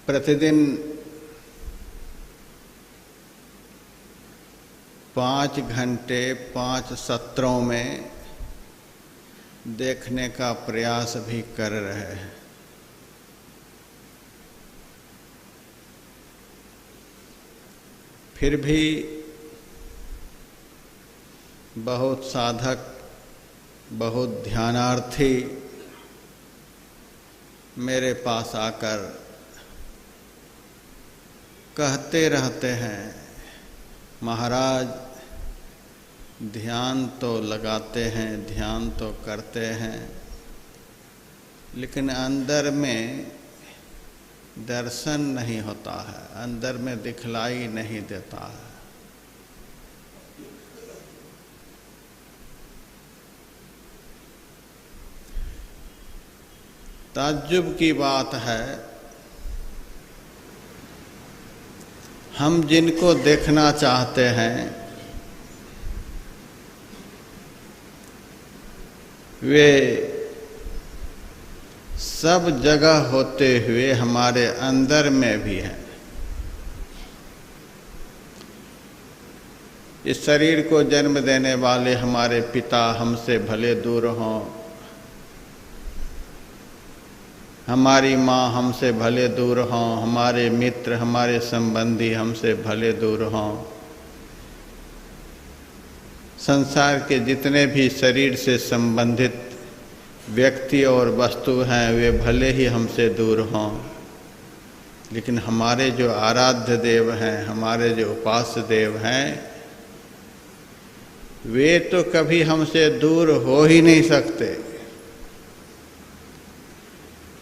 प्रतिदिन 5 घंटे 5 सत्रों में देखने का प्रयास भी कर रहे हैं। फिर भी बहुत साधक, बहुत ध्यानार्थी मेरे पास आकर कहते रहते हैं, महाराज ध्यान तो लगाते हैं, ध्यान तो करते हैं, लेकिन अंदर में दर्शन नहीं होता है, अंदर में दिखलाई नहीं देता है। ताज्जुब की बात है, हम जिनको देखना चाहते हैं वे सब जगह होते हुए हमारे अंदर में भी हैं। इस शरीर को जन्म देने वाले हमारे पिता हमसे भले दूर हों, हमारी माँ हमसे भले दूर हों, हमारे मित्र, हमारे संबंधी हमसे भले दूर हों, संसार के जितने भी शरीर से संबंधित व्यक्ति और वस्तु हैं वे भले ही हमसे दूर हों, लेकिन हमारे जो आराध्य देव हैं, हमारे जो उपास्य देव हैं, वे तो कभी हमसे दूर हो ही नहीं सकते।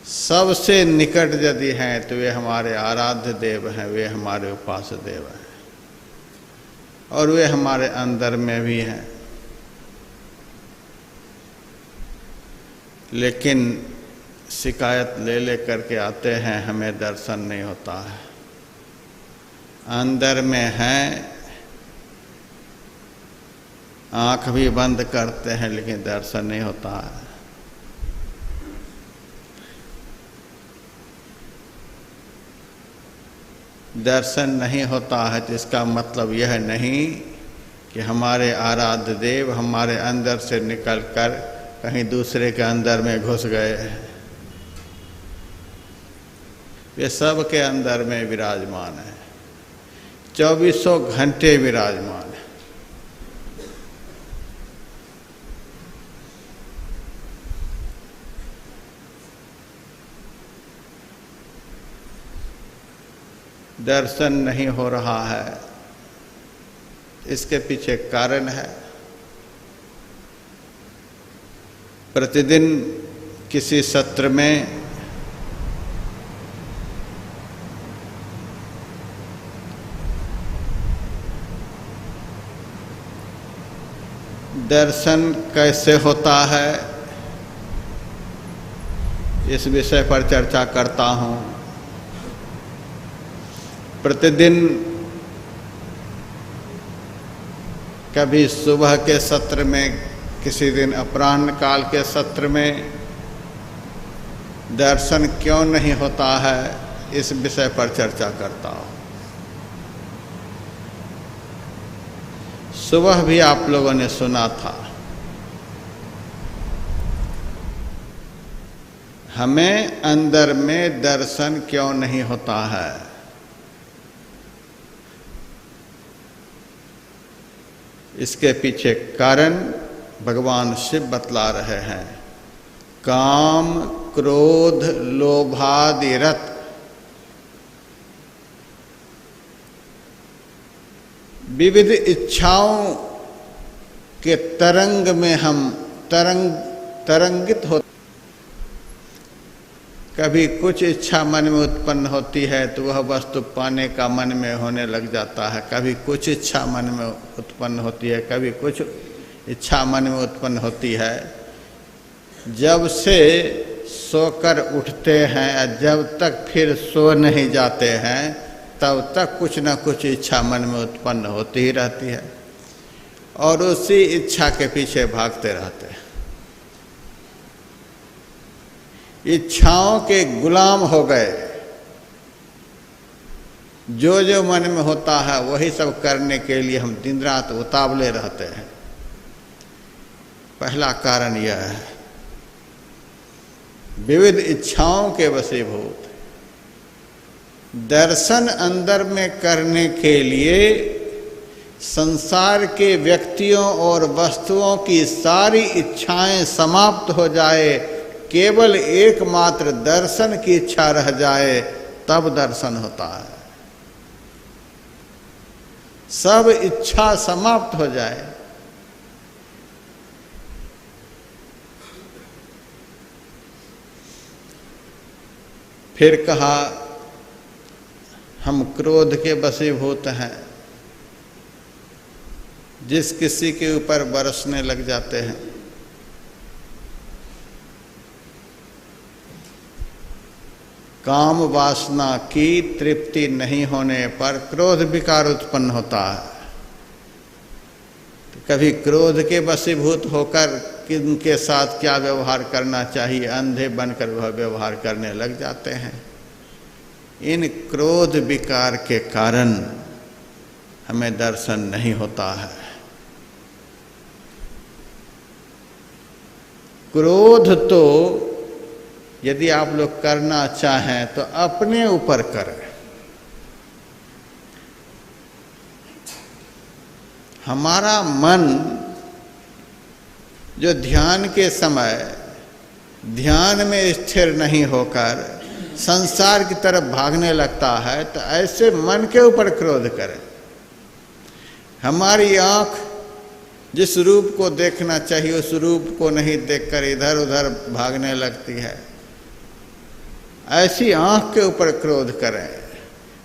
सबसे निकट यदि हैं तो वे हमारे आराध्य देव हैं, वे हमारे उपास्य देव हैं, और वे हमारे अंदर में भी हैं। लेकिन शिकायत ले करके आते हैं, हमें दर्शन नहीं होता है। अंदर में हैं, आँख भी बंद करते हैं लेकिन दर्शन नहीं होता है। दर्शन नहीं होता है तो इसका मतलब यह नहीं कि हमारे आराध्य देव हमारे अंदर से निकलकर कहीं दूसरे के अंदर में घुस गए। वे सब के अंदर में विराजमान है, 24 घंटे विराजमान है। दर्शन नहीं हो रहा है, इसके पीछे कारण है। प्रतिदिन किसी सत्र में दर्शन कैसे होता है इस विषय पर चर्चा करता हूँ। प्रतिदिन कभी सुबह के सत्र में, किसी दिन अपराह्न काल के सत्र में दर्शन क्यों नहीं होता है इस विषय पर चर्चा करता हूँ। सुबह भी आप लोगों ने सुना था, हमें अंदर में दर्शन क्यों नहीं होता है। इसके पीछे कारण भगवान शिव बतला रहे हैं। काम क्रोध लोभादि रत विविध इच्छाओं के तरंग में हम तरंगित होते। कभी कुछ इच्छा मन में उत्पन्न होती है तो वह वस्तु पाने का मन में होने लग जाता है। कभी कुछ इच्छा मन में उत्पन्न होती है, कभी कुछ इच्छा मन में उत्पन्न होती है। जब से सोकर उठते हैं, जब तक फिर सो नहीं जाते हैं, तब तक कुछ न कुछ इच्छा मन में उत्पन्न होती ही रहती है और उसी इच्छा के पीछे भागते रहते हैं। इच्छाओं के गुलाम हो गए, जो जो मन में होता है वही सब करने के लिए हम दिन रात उतावले रहते हैं। पहला कारण यह है, विविध इच्छाओं के वशीभूत। दर्शन अंदर में करने के लिए संसार के व्यक्तियों और वस्तुओं की सारी इच्छाएं समाप्त हो जाए, केवल एकमात्र दर्शन की इच्छा रह जाए, तब दर्शन होता है। सब इच्छा समाप्त हो जाए, फिर कहा हम क्रोध के वशीभूत हैं। जिस किसी के ऊपर बरसने लग जाते हैं, काम वासना की तृप्ति नहीं होने पर क्रोध विकार उत्पन्न होता है। तो कभी क्रोध के वशीभूत होकर किनके साथ क्या व्यवहार करना चाहिए, अंधे बनकर वह व्यवहार करने लग जाते हैं। इन क्रोध विकार के कारण हमें दर्शन नहीं होता है। क्रोध तो यदि आप लोग करना चाहें तो अपने ऊपर करें। हमारा मन जो ध्यान के समय ध्यान में स्थिर नहीं होकर संसार की तरफ भागने लगता है, तो ऐसे मन के ऊपर क्रोध करें। हमारी आँख जिस रूप को देखना चाहिए उस रूप को नहीं देखकर इधर उधर भागने लगती है, ऐसी आँख के ऊपर क्रोध करें।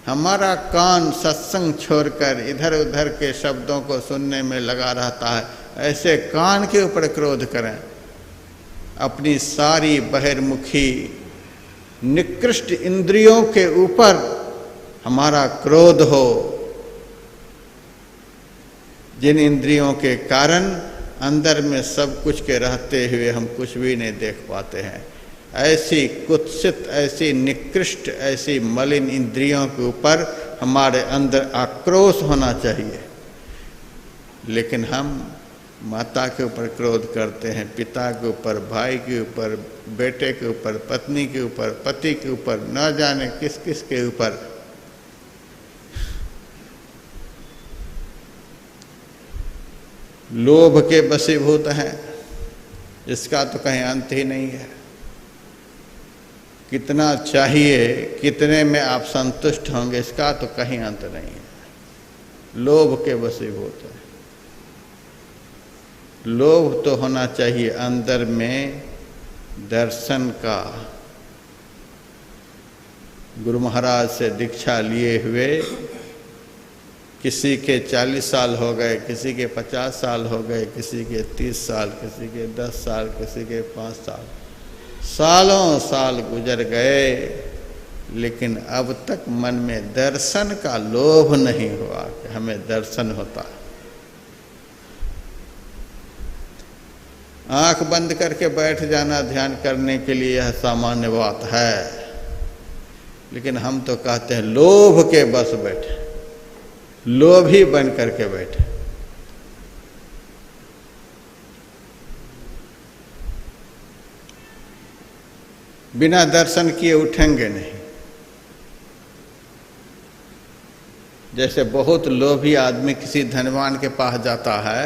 हमारा कान सत्संग छोड़कर इधर उधर के शब्दों को सुनने में लगा रहता है, ऐसे कान के ऊपर क्रोध करें। अपनी सारी बहिर्मुखी निकृष्ट इंद्रियों के ऊपर हमारा क्रोध हो, जिन इंद्रियों के कारण अंदर में सब कुछ के रहते हुए हम कुछ भी नहीं देख पाते हैं। ऐसी कुत्सित, ऐसी निकृष्ट, ऐसी मलिन इंद्रियों के ऊपर हमारे अंदर आक्रोश होना चाहिए। लेकिन हम माता के ऊपर क्रोध करते हैं, पिता के ऊपर, भाई के ऊपर, बेटे के ऊपर, पत्नी के ऊपर, पति के ऊपर, न जाने किस किस के ऊपर। लोभ के वशीभूत हैं, इसका तो कहीं अंत ही नहीं है। कितना चाहिए, कितने में आप संतुष्ट होंगे, इसका तो कहीं अंत नहीं है। लोभ के वशीभूत है। लोभ तो होना चाहिए अंदर में दर्शन का। गुरु महाराज से दीक्षा लिए हुए किसी के 40 साल हो गए, किसी के 50 साल हो गए, किसी के 30 साल, किसी के 10 साल, किसी के 5 साल, सालों साल गुजर गए, लेकिन अब तक मन में दर्शन का लोभ नहीं हुआ कि हमें दर्शन होता। आंख बंद करके बैठ जाना ध्यान करने के लिए यह सामान्य बात है, लेकिन हम तो कहते हैं लोभ के बस बैठे, लोभी बन करके बैठे। बिना दर्शन किए उठेंगे नहीं। जैसे बहुत लोभी आदमी किसी धनवान के पास जाता है,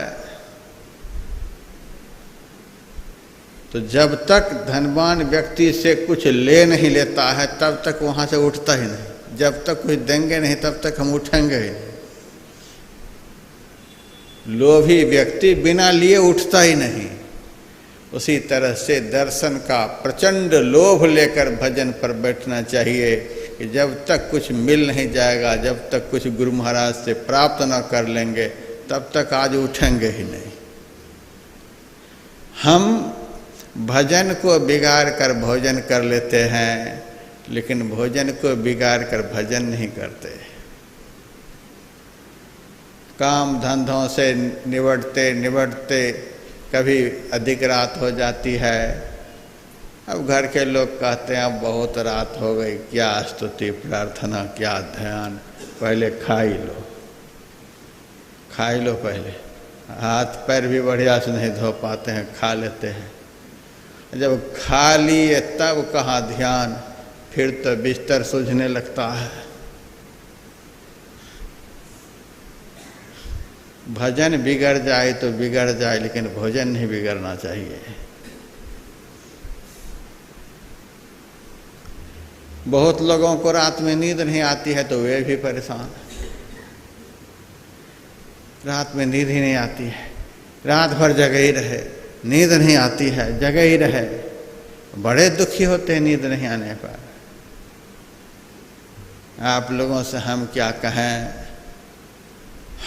तो जब तक धनवान व्यक्ति से कुछ ले नहीं लेता है तब तक वहां से उठता ही नहीं। जब तक कुछ देंगे नहीं तब तक हम उठेंगे ही नहीं। लोभी व्यक्ति बिना लिए उठता ही नहीं। उसी तरह से दर्शन का प्रचंड लोभ लेकर भजन पर बैठना चाहिए कि जब तक कुछ मिल नहीं जाएगा, जब तक कुछ गुरु महाराज से प्राप्त न कर लेंगे, तब तक आज उठेंगे ही नहीं। हम भजन को बिगाड़ कर भोजन कर लेते हैं, लेकिन भोजन को बिगाड़ कर भजन नहीं करते। काम धंधों से निबटते निबटते कभी अधिक रात हो जाती है। अब घर के लोग कहते हैं अब बहुत रात हो गई, क्या स्तुति प्रार्थना, क्या ध्यान, पहले खा ही लो पहले। हाथ पैर भी बढ़िया से नहीं धो पाते हैं, खा लेते हैं। जब खा लिए तब कहाँ ध्यान, फिर तो बिस्तर सूझने लगता है। भजन बिगड़ जाए तो बिगड़ जाए, लेकिन भोजन नहीं बिगड़ना चाहिए। बहुत लोगों को रात में नींद नहीं आती है तो वे भी परेशान। रात में नींद ही नहीं आती है, रात भर जगे ही रहे, नींद नहीं आती है, जगे ही रहे, बड़े दुखी होते हैं नींद नहीं आने पर। आप लोगों से हम क्या कहें,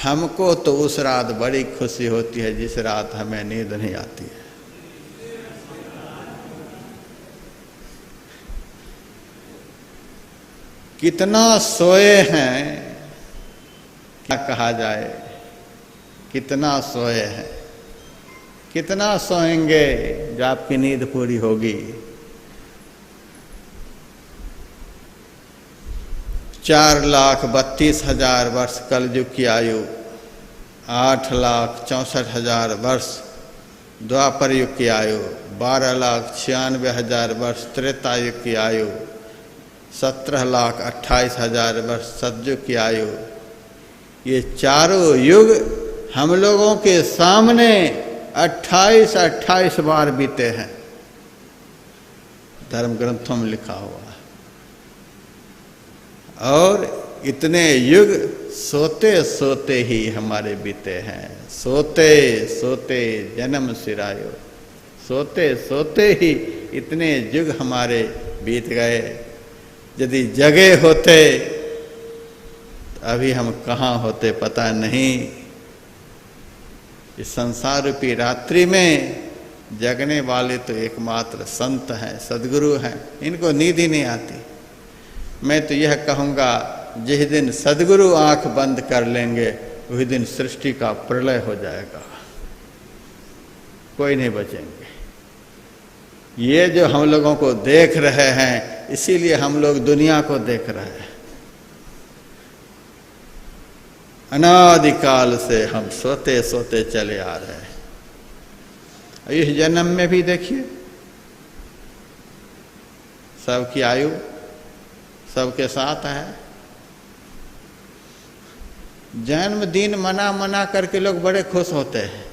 हमको तो उस रात बड़ी खुशी होती है जिस रात हमें नींद नहीं आती है। कितना सोए हैं, क्या कहा जाए, कितना सोए हैं, कितना सोएंगे जो आपकी नींद पूरी होगी। 4,32,000 वर्ष कलयुग की आयु, 8,64,000 वर्ष द्वापर युग की आयु, 12,96,000 वर्ष त्रेता युग की आयु, 17,28,000 वर्ष सतयुग की आयु। ये चारों युग हम लोगों के सामने 28 बार बीते हैं, धर्म ग्रंथों में लिखा हुआ है। और इतने युग सोते सोते ही हमारे बीते हैं, सोते सोते जन्म सिरायो, सोते सोते ही इतने युग हमारे बीत गए। यदि जगे होते तो अभी हम कहाँ होते पता नहीं। इस संसार रूपी रात्रि में जगने वाले तो एकमात्र संत हैं, सद्गुरु हैं, इनको नींद ही नहीं आती। मैं तो यह कहूँगा, जिस दिन सद्गुरु आंख बंद कर लेंगे उसी दिन सृष्टि का प्रलय हो जाएगा, कोई नहीं बचेंगे। ये जो हम लोगों को देख रहे हैं, इसीलिए हम लोग दुनिया को देख रहे हैं। अनादिकाल से हम सोते सोते चले आ रहे हैं। इस जन्म में भी देखिए, सबकी आयु सबके साथ है। जन्मदिन मना करके लोग बड़े खुश होते हैं।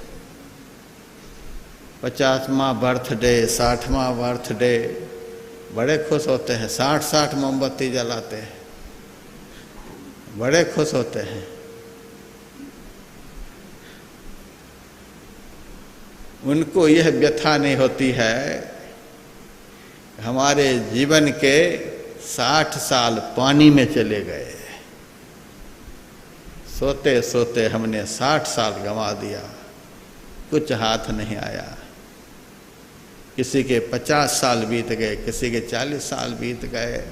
50वां बर्थडे, 60वां बर्थडे, बड़े खुश होते हैं। 60 मोमबत्ती जलाते हैं, बड़े खुश होते हैं। उनको यह व्यथा नहीं होती है, हमारे जीवन के 60 साल पानी में चले गए। सोते सोते हमने 60 साल गंवा दिया, कुछ हाथ नहीं आया। किसी के 50 साल बीत गए, किसी के 40 साल बीत गए।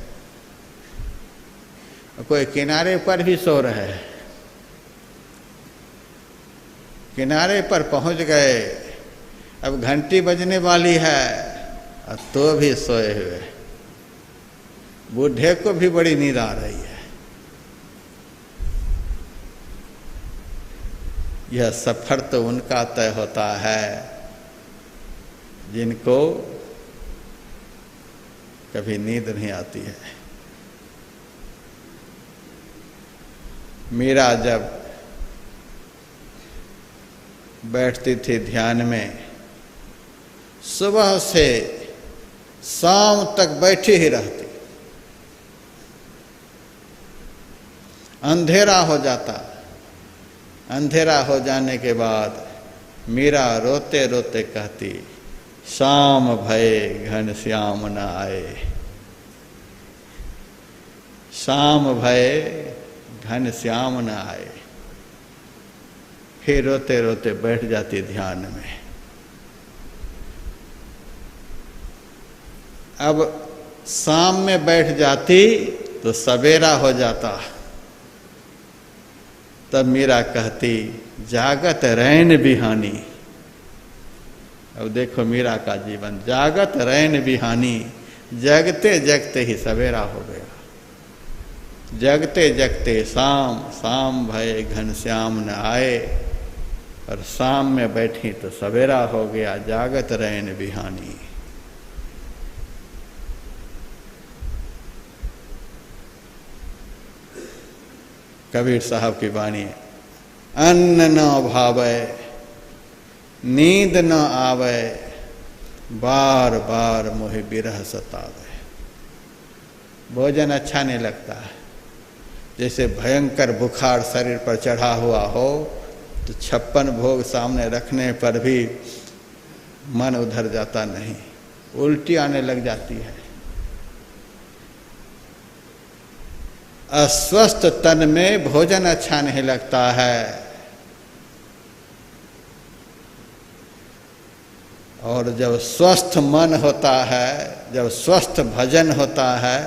कोई किनारे पर भी सो रहे हैं, किनारे पर पहुंच गए, अब घंटी बजने वाली है तो भी सोए हुए। बूढ़े को भी बड़ी नींद आ रही है। यह सफर तो उनका तय होता है जिनको कभी नींद नहीं आती है। मीरा जब बैठती थी ध्यान में, सुबह से शाम तक बैठी ही रहती। अंधेरा हो जाता, अंधेरा हो जाने के बाद मीरा रोते रोते कहती, शाम भये घनश्याम न आए, शाम भये घनश्याम न आए। फिर रोते रोते बैठ जाती ध्यान में। अब शाम में बैठ जाती तो सवेरा हो जाता। तब मीरा कहती, जागत रैन बिहानी। अब देखो मीरा का जीवन, जागत रैन बिहानी, जगते जगते ही सवेरा हो गया। जगते जगते शाम, शाम भय घनश्याम न आए, और शाम में बैठी तो सवेरा हो गया, जागत रैन बिहानी। कबीर साहब की वाणी है, अन्न न भावे नींद न आवे, बार बार मोहि बिरह सतावे। भोजन अच्छा नहीं लगता है, जैसे भयंकर बुखार शरीर पर चढ़ा हुआ हो तो 56 भोग सामने रखने पर भी मन उधर जाता नहीं, उल्टी आने लग जाती है। अस्वस्थ तन में भोजन अच्छा नहीं लगता है, और जब स्वस्थ मन होता है, जब स्वस्थ भजन होता है,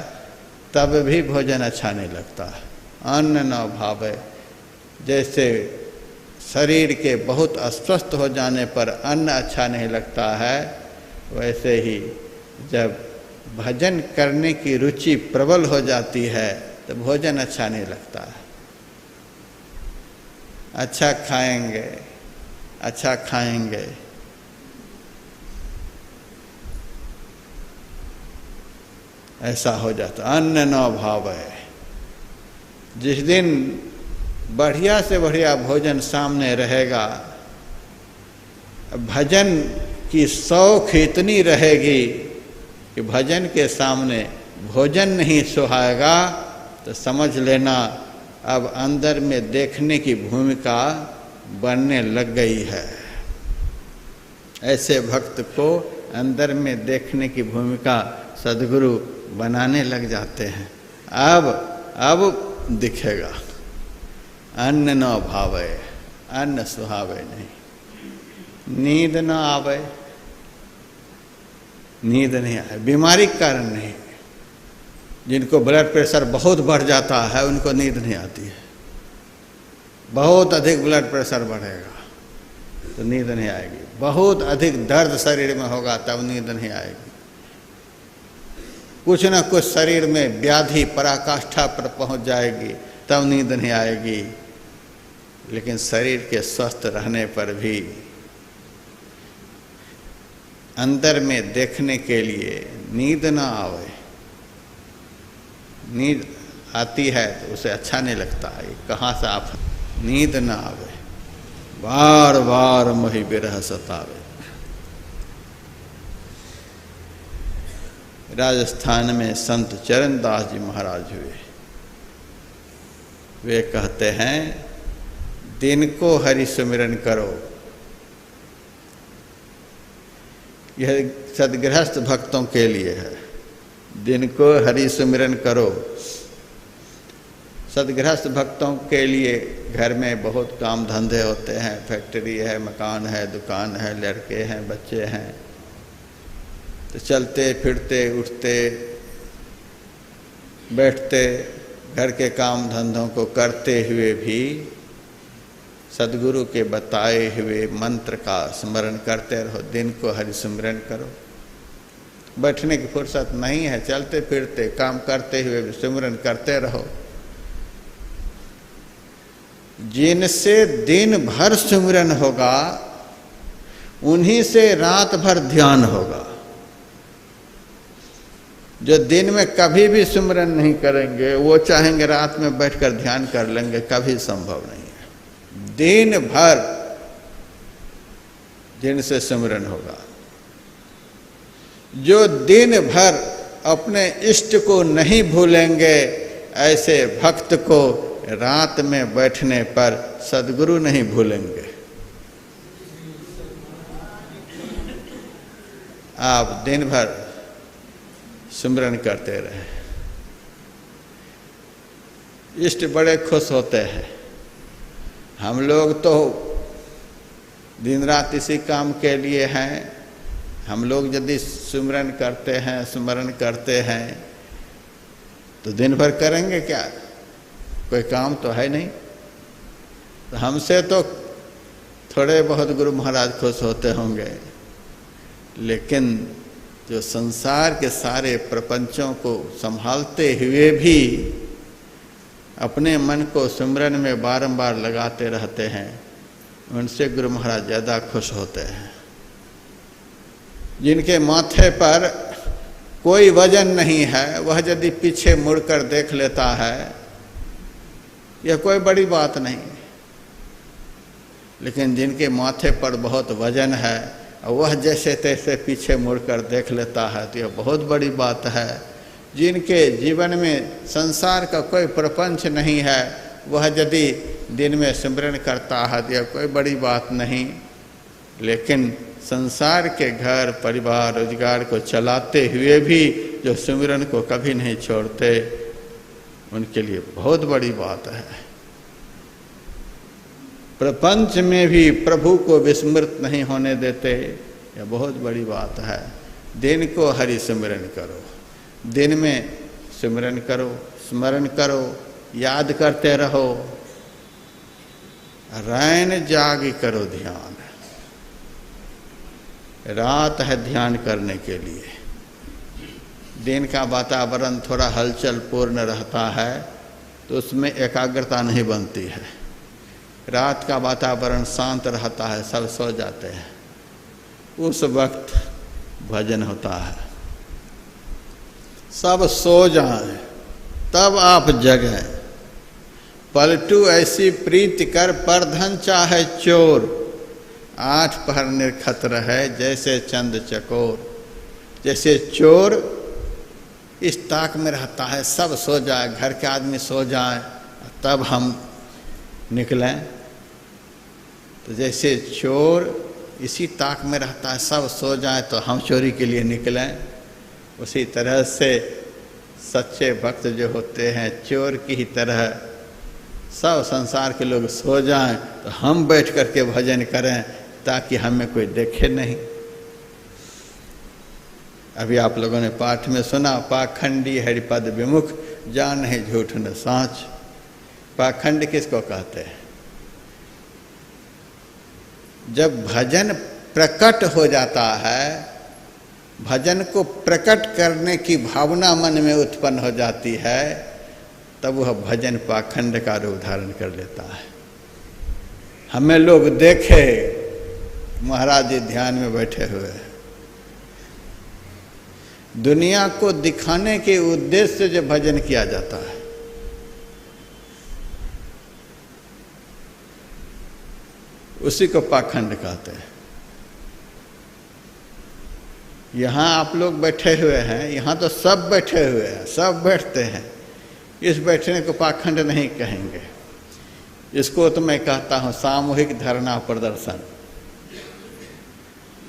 तब भी भोजन अच्छा नहीं लगता। अन्न न भावे, जैसे शरीर के बहुत अस्वस्थ हो जाने पर अन्न अच्छा नहीं लगता है, वैसे ही जब भजन करने की रुचि प्रबल हो जाती है तो भोजन अच्छा नहीं लगता है। अच्छा खाएंगे, अच्छा खाएंगे, ऐसा हो जाता। अन्न न भावे, जिस दिन बढ़िया से बढ़िया भोजन सामने रहेगा, भजन की शौक इतनी रहेगी कि भजन के सामने भोजन नहीं सुहाएगा, तो समझ लेना अब अंदर में देखने की भूमिका बनने लग गई है। ऐसे भक्त को अंदर में देखने की भूमिका सद्गुरु बनाने लग जाते हैं। अब दिखेगा। अन्न न भावे, अन्न सुहावे नहीं, नींद न आवे, नींद नहीं आए, बीमारी के कारण नहीं। जिनको ब्लड प्रेशर बहुत बढ़ जाता है उनको नींद नहीं आती है। बहुत अधिक ब्लड प्रेशर बढ़ेगा तो नींद नहीं आएगी, बहुत अधिक दर्द शरीर में होगा तब नींद नहीं आएगी, कुछ न कुछ शरीर में व्याधि पराकाष्ठा पर पहुंच जाएगी तब नींद नहीं आएगी। लेकिन शरीर के स्वस्थ रहने पर भी अंदर में देखने के लिए नींद ना आवे, नींद आती है तो उसे अच्छा नहीं लगता है। कहाँ से आप नींद ना आवे, बार बार मोहि बिरह सतावे। राजस्थान में संत चरणदास जी महाराज हुए, वे कहते हैं दिन को हरि सुमिरन करो। यह सदगृहस्थ भक्तों के लिए है, दिन को हरि सुमिरन करो। सदगृहस्थ भक्तों के लिए घर में बहुत काम धंधे होते हैं, फैक्ट्री है, मकान है, दुकान है, लड़के हैं, बच्चे हैं, तो चलते फिरते उठते बैठते घर के काम धंधों को करते हुए भी सद्गुरु के बताए हुए मंत्र का स्मरण करते रहो। दिन को हरि स्मरण करो। बैठने की फुर्सत नहीं है, चलते फिरते काम करते हुए भी स्मरण करते रहो। जिनसे दिन भर स्मरण होगा उन्हीं से रात भर ध्यान होगा। जो दिन में कभी भी सुमिरन नहीं करेंगे वो चाहेंगे रात में बैठकर ध्यान कर लेंगे, कभी संभव नहीं है। दिन भर जिनसे सुमिरन होगा, जो दिन भर अपने इष्ट को नहीं भूलेंगे, ऐसे भक्त को रात में बैठने पर सद्गुरु नहीं भूलेंगे। आप दिन भर सुमिरन करते रहे, इष्ट बड़े खुश होते हैं। हम लोग तो दिन रात इसी काम के लिए हैं। हम लोग यदि सुमिरन करते हैं, स्मरण करते हैं तो दिन भर करेंगे क्या? कोई काम तो है नहीं। तो हमसे तो थोड़े बहुत गुरु महाराज खुश होते होंगे, लेकिन जो संसार के सारे प्रपंचों को संभालते हुए भी अपने मन को सिमरन में बारंबार लगाते रहते हैं, उनसे गुरु महाराज ज़्यादा खुश होते हैं। जिनके माथे पर कोई वजन नहीं है, वह यदि पीछे मुड़कर देख लेता है, यह कोई बड़ी बात नहीं। लेकिन जिनके माथे पर बहुत वजन है और वह जैसे तैसे पीछे मुड़कर देख लेता है, तो यह बहुत बड़ी बात है। जिनके जीवन में संसार का कोई प्रपंच नहीं है, वह यदि दिन में सिमरन करता है तो यह कोई बड़ी बात नहीं। लेकिन संसार के घर परिवार रोजगार को चलाते हुए भी जो सिमरन को कभी नहीं छोड़ते, उनके लिए बहुत बड़ी बात है। प्रपंच में भी प्रभु को विस्मृत नहीं होने देते, यह बहुत बड़ी बात है। दिन को हरि सिमरन करो, दिन में सिमरन करो, स्मरण करो, याद करते रहो। रैन जाग करो ध्यान, रात है ध्यान करने के लिए। दिन का वातावरण थोड़ा हलचल पूर्ण रहता है तो उसमें एकाग्रता नहीं बनती है। रात का वातावरण शांत रहता है, सब सो जाते हैं, उस वक्त भजन होता है। सब सो जाएं तब आप जगें। पलटू ऐसी प्रीति कर पर धन चाहे चोर, 8 पहर निर्खत्र है जैसे चंद चकोर। जैसे चोर इस ताक में रहता है, सब सो जाए, घर के आदमी सो जाए तब हम निकलें, तो जैसे चोर इसी ताक में रहता है, सब सो जाए तो हम चोरी के लिए निकलें, उसी तरह से सच्चे भक्त जो होते हैं चोर की ही तरह, सब संसार के लोग सो जाएं तो हम बैठ करके भजन करें ताकि हमें कोई देखे नहीं। अभी आप लोगों ने पाठ में सुना, पाखंडी हरिपद विमुख जान है झूठ न साँच। पाखंड किसको कहते हैं? जब भजन प्रकट हो जाता है, भजन को प्रकट करने की भावना मन में उत्पन्न हो जाती है, तब वह भजन पाखंड का रूप धारण कर लेता है। हमें लोग देखे महाराज जी ध्यान में बैठे हुए हैं, दुनिया को दिखाने के उद्देश्य से जो भजन किया जाता है, उसी को पाखंड कहते हैं। यहाँ आप लोग बैठे हुए हैं, यहाँ तो सब बैठे हुए हैं, सब बैठते हैं, इस बैठने को पाखंड नहीं कहेंगे। इसको तो मैं कहता हूँ सामूहिक धरना प्रदर्शन।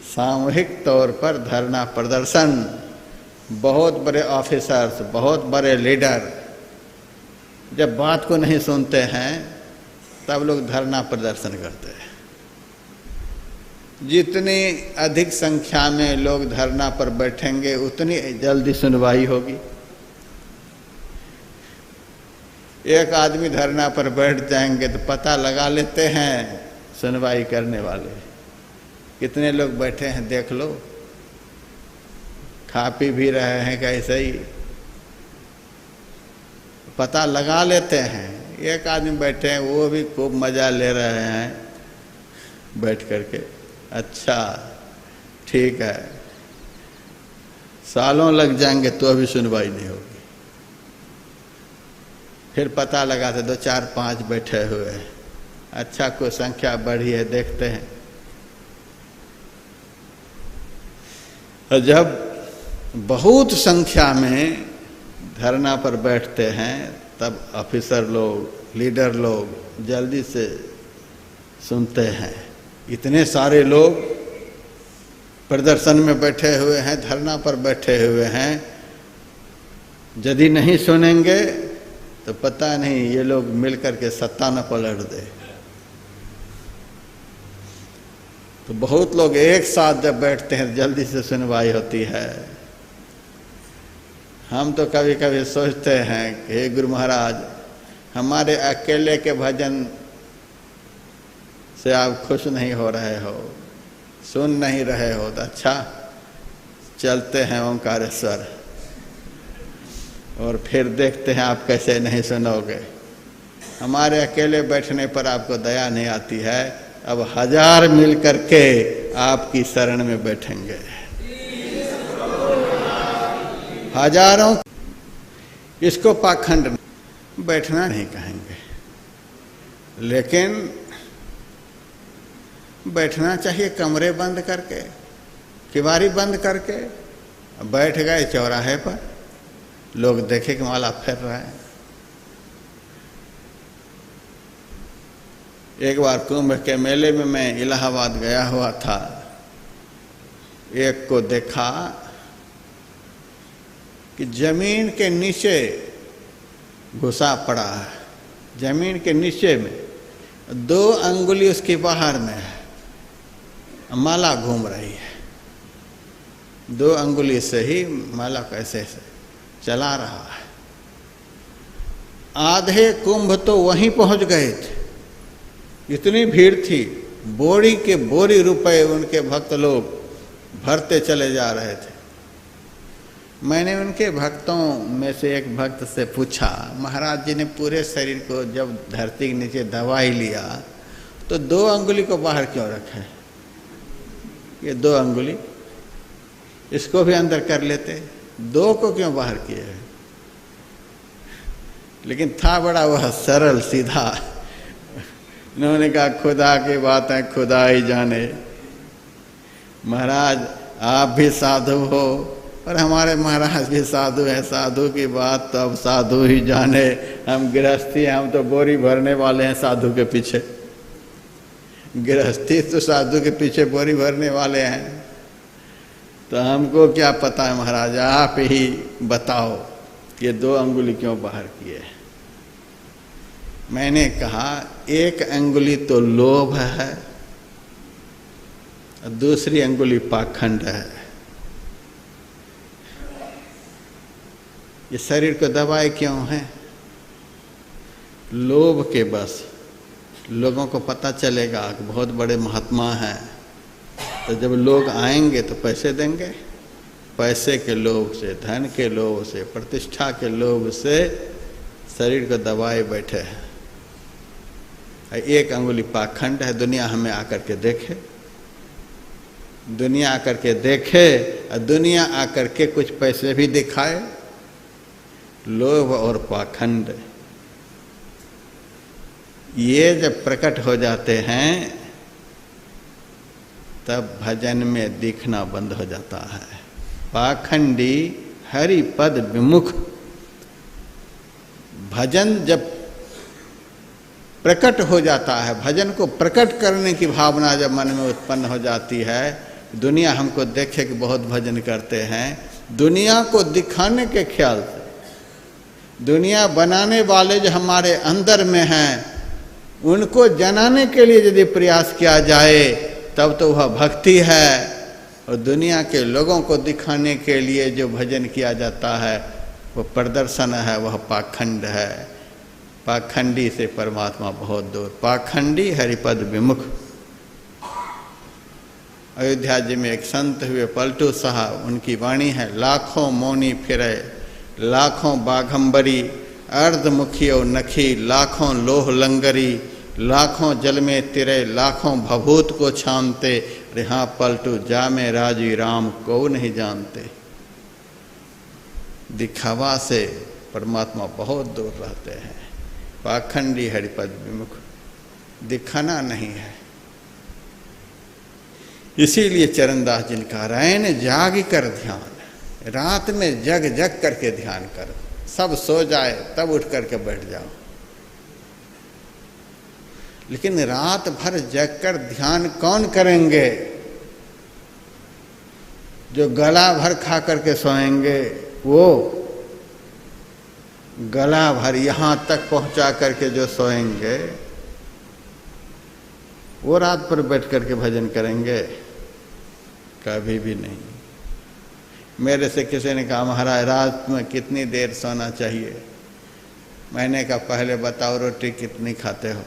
सामूहिक तौर पर धरना प्रदर्शन। बहुत बड़े ऑफिसर्स, बहुत बड़े लीडर जब बात को नहीं सुनते हैं तब लोग धरना प्रदर्शन करते हैं। जितनी अधिक संख्या में लोग धरना पर बैठेंगे उतनी जल्दी सुनवाई होगी। एक आदमी धरना पर बैठ जाएंगे तो पता लगा लेते हैं सुनवाई करने वाले कितने लोग बैठे हैं, देख लो, खा पी भी रहे हैं कैसे ही, पता लगा लेते हैं। एक आदमी बैठे हैं, वो भी खूब मज़ा ले रहे हैं बैठ करके, अच्छा ठीक है, सालों लग जाएंगे तो अभी सुनवाई नहीं होगी। फिर पता लगाते 2, 4, 5 बैठे हुए हैं, अच्छा कोई संख्या बढ़ी है, देखते हैं। और जब बहुत संख्या में धरना पर बैठते हैं तब ऑफिसर लोग, लीडर लोग जल्दी से सुनते हैं। इतने सारे लोग प्रदर्शन में बैठे हुए हैं, धरना पर बैठे हुए हैं, यदि नहीं सुनेंगे तो पता नहीं ये लोग मिलकर के सत्ता न पलट दे। तो बहुत लोग एक साथ जब बैठते हैं जल्दी से सुनवाई होती है। हम तो कभी कभी सोचते हैं कि हे गुरु महाराज, हमारे अकेले के भजन से आप खुश नहीं हो रहे हो, सुन नहीं रहे हो, तो अच्छा चलते हैं ओंकारेश्वर और फिर देखते हैं आप कैसे नहीं सुनोगे। हमारे अकेले बैठने पर आपको दया नहीं आती है, अब 1000 मिल करके आपकी शरण में बैठेंगे। हजारों, इसको पाखंड बैठना नहीं कहेंगे, लेकिन बैठना चाहिए कमरे बंद करके, किवारी बंद करके। बैठ गए चौराहे पर, लोग देखे कि माला फेर रहा है। एक बार कुंभ के मेले में मैं इलाहाबाद गया हुआ था, एक को देखा कि जमीन के नीचे घुसा पड़ा है, जमीन के नीचे में 2 अंगुली उसकी बाहर में है, माला घूम रही है, 2 अंगुली से ही माला कैसे से चला रहा है। आधे कुंभ तो वहीं पहुंच गए थे, इतनी भीड़ थी, बोरी के बोरी रुपए उनके भक्त लोग भरते चले जा रहे थे। मैंने उनके भक्तों में से एक भक्त से पूछा, महाराज जी ने पूरे शरीर को जब धरती के नीचे दबाई लिया तो 2 अंगुली को बाहर क्यों रखे? ये 2 अंगुली, इसको भी अंदर कर लेते, 2 को क्यों बाहर किए? लेकिन था बड़ा वह सरल सीधा। उन्होंने कहा खुदा की बात है, खुदा ही जाने। महाराज आप भी साधु हो और हमारे महाराज भी साधु हैं, साधु की बात तो अब साधु ही जाने। हम गृहस्थी, हम तो बोरी भरने वाले हैं साधु के पीछे, गृहस्थी तो साधु के पीछे बोरी भरने वाले हैं, तो हमको क्या पता है महाराज, आप ही बताओ कि 2 अंगुली क्यों बाहर किए? मैंने कहा 1 अंगुली तो लोभ है, दूसरी अंगुली पाखंड है। ये शरीर को दबाए क्यों है? लोभ के बस। लोगों को पता चलेगा कि बहुत बड़े महात्मा हैं, तो जब लोग आएंगे तो पैसे देंगे, पैसे के लोभ से, धन के लोभ से, प्रतिष्ठा के लोभ से शरीर को दबाए बैठे हैं। 1 अंगुली पाखंड है, दुनिया हमें आकर के देखे, दुनिया आकर के देखे और दुनिया आकर के कुछ पैसे भी दिखाए। लोभ और पाखंड ये जब प्रकट हो जाते हैं तब भजन में दिखना बंद हो जाता है। पाखंडी हरि पद विमुख, भजन जब प्रकट हो जाता है, भजन को प्रकट करने की भावना जब मन में उत्पन्न हो जाती है, दुनिया हमको देखे कि बहुत भजन करते हैं, दुनिया को दिखाने के ख्याल से, दुनिया बनाने वाले जो हमारे अंदर में हैं उनको जनाने के लिए यदि प्रयास किया जाए तब तो वह भक्ति है, और दुनिया के लोगों को दिखाने के लिए जो भजन किया जाता है वह प्रदर्शन है, वह पाखंड है। पाखंडी से परमात्मा बहुत दूर। पाखंडी हरिपद विमुख। अयोध्या जी में एक संत हुए पलटू साहब, उनकी वाणी है, लाखों मौनी फिरे, लाखों बाघंबरी, अर्धमुखी और नखी, लाखों लोह लंगरी, लाखों जल में तिरे, लाखों भभूत को छानते, यहाँ पलटू जामे राजी राम को नहीं जानते। दिखावा से परमात्मा बहुत दूर रहते हैं। पाखंडी हरिपद विमुख, दिखाना नहीं है। इसीलिए चरणदास जी ने कहा, रैन जाग कर ध्यान, रात में जग जग करके ध्यान करो, सब सो जाए तब उठ करके बैठ जाओ। लेकिन रात भर जग कर ध्यान कौन करेंगे? जो गला भर खा करके सोएंगे, वो गला भर यहाँ तक पहुँचा करके जो सोएंगे वो रात पर बैठ करके भजन करेंगे? कभी भी नहीं। मेरे से किसी ने कहा, महाराज रात में कितनी देर सोना चाहिए? मैंने कहा, पहले बताओ रोटी कितनी खाते हो?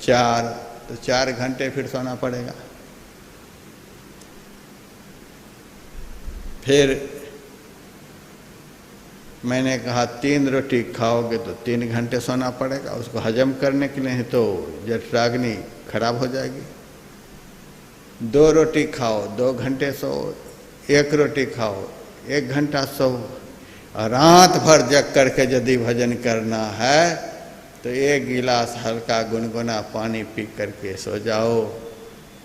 4, तो 4 घंटे फिर सोना पड़ेगा। फिर मैंने कहा 3 रोटी खाओगे तो 3 घंटे सोना पड़ेगा, उसको हजम करने के लिए तो जठराग्नि खराब हो जाएगी। 2 रोटी खाओ 2 घंटे सो, 1 रोटी खाओ 1 घंटा सो, और रात भर जग करके यदि भजन करना है तो 1 गिलास हल्का गुनगुना पानी पी करके सो जाओ।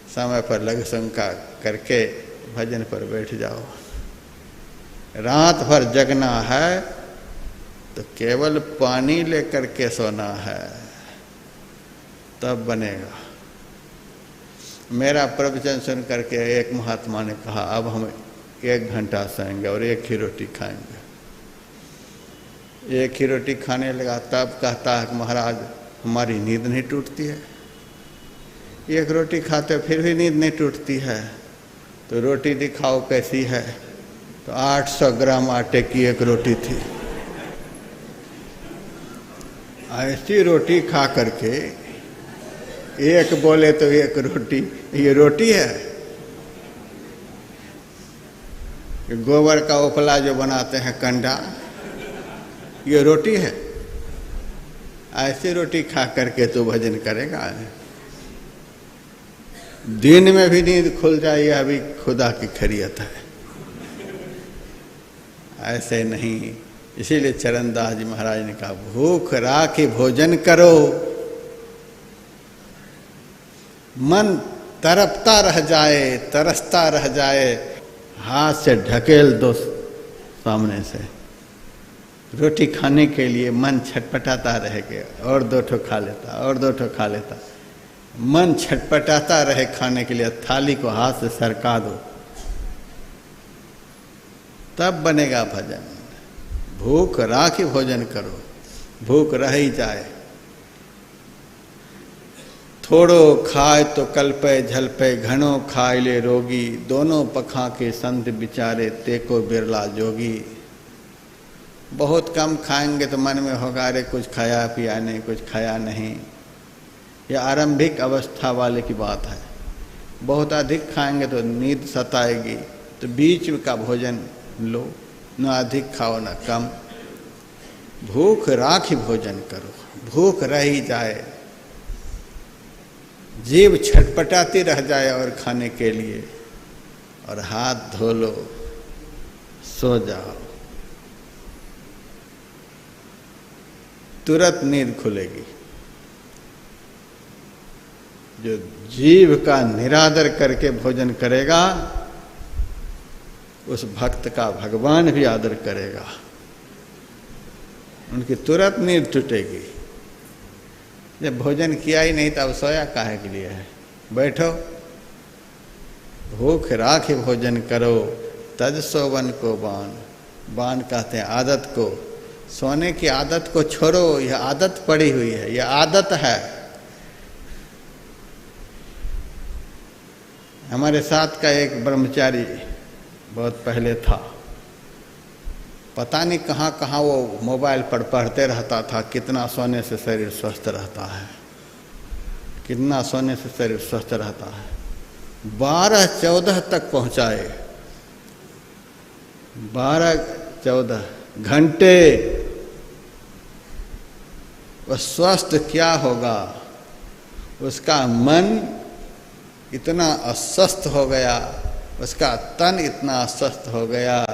समय पर लघु शंका करके भजन पर बैठ जाओ। रात भर जगना है तो केवल पानी लेकर के सोना है, तब बनेगा। मेरा प्रवचन सुन करके एक महात्मा ने कहा अब हम 1 घंटा सोएंगे और 1 ही रोटी खाएंगे। 1 ही रोटी खाने लगा, तब कहता है कि महाराज हमारी नींद नहीं टूटती है। 1 रोटी खाते फिर भी नींद नहीं टूटती है, तो रोटी दिखाओ कैसी है। तो 800 ग्राम आटे की 1 रोटी थी। ऐसी रोटी खा करके एक बोले तो 1 रोटी, ये रोटी है? गोबर का उपला जो बनाते हैं कंडा, ये रोटी है? ऐसी रोटी खा करके तो भजन करेगा। दिन में भी नींद खुल जाए, यह भी खुदा की खैरियत है। ऐसे नहीं। इसीलिए चरणदास जी महाराज ने कहा भूख राखी भोजन करो, मन तरपता रह जाए, तरसता रह जाए, हाथ से ढकेल दो सामने से। रोटी खाने के लिए मन छटपटाता रह गया, और 2 ठो खा लेता, और 2 ठो खा लेता। मन छटपटाता रहे खाने के लिए, थाली को हाथ से सरका दो, तब बनेगा भजन। भूख राखी भोजन करो, भूख रह ही जाए। थोड़ो खाए तो कल्पे झलपे, घणो खाए ले रोगी, दोनों पखा के संत बिचारे, तेको बिरला जोगी। बहुत कम खाएंगे तो मन में होगा अरे कुछ खाया पिया नहीं, कुछ खाया नहीं। यह आरंभिक अवस्था वाले की बात है। बहुत अधिक खाएंगे तो नींद सताएगी, तो बीच का भोजन लो, न अधिक खाओ न कम। भूख राखी भोजन करो, भूख रह ही जाए, जीभ छटपटाती रह जाए और खाने के लिए, और हाथ धो लो, सो जाओ, तुरंत नींद खुलेगी। जो जीव का निरादर करके भोजन करेगा उस भक्त का भगवान भी आदर करेगा, उनकी तुरंत नींद टूटेगी। जब भोजन किया ही नहीं तब सोया काहे के लिए है? बैठो, भूख राखी भोजन करो, तज सोवन को बान। बान कहते हैं आदत को, सोने की आदत को छोड़ो, यह आदत पड़ी हुई है, यह आदत है। हमारे साथ का एक ब्रह्मचारी बहुत पहले था, पता नहीं कहाँ कहाँ वो मोबाइल पर पढ़ते रहता था कितना सोने से शरीर स्वस्थ रहता है, कितना सोने से शरीर स्वस्थ रहता है। 12-14 तक पहुँचाए, 12-14 घंटे। वह स्वस्थ क्या होगा? उसका मन इतना अस्वस्थ हो गया, उसका तन इतना अस्वस्थ हो गया,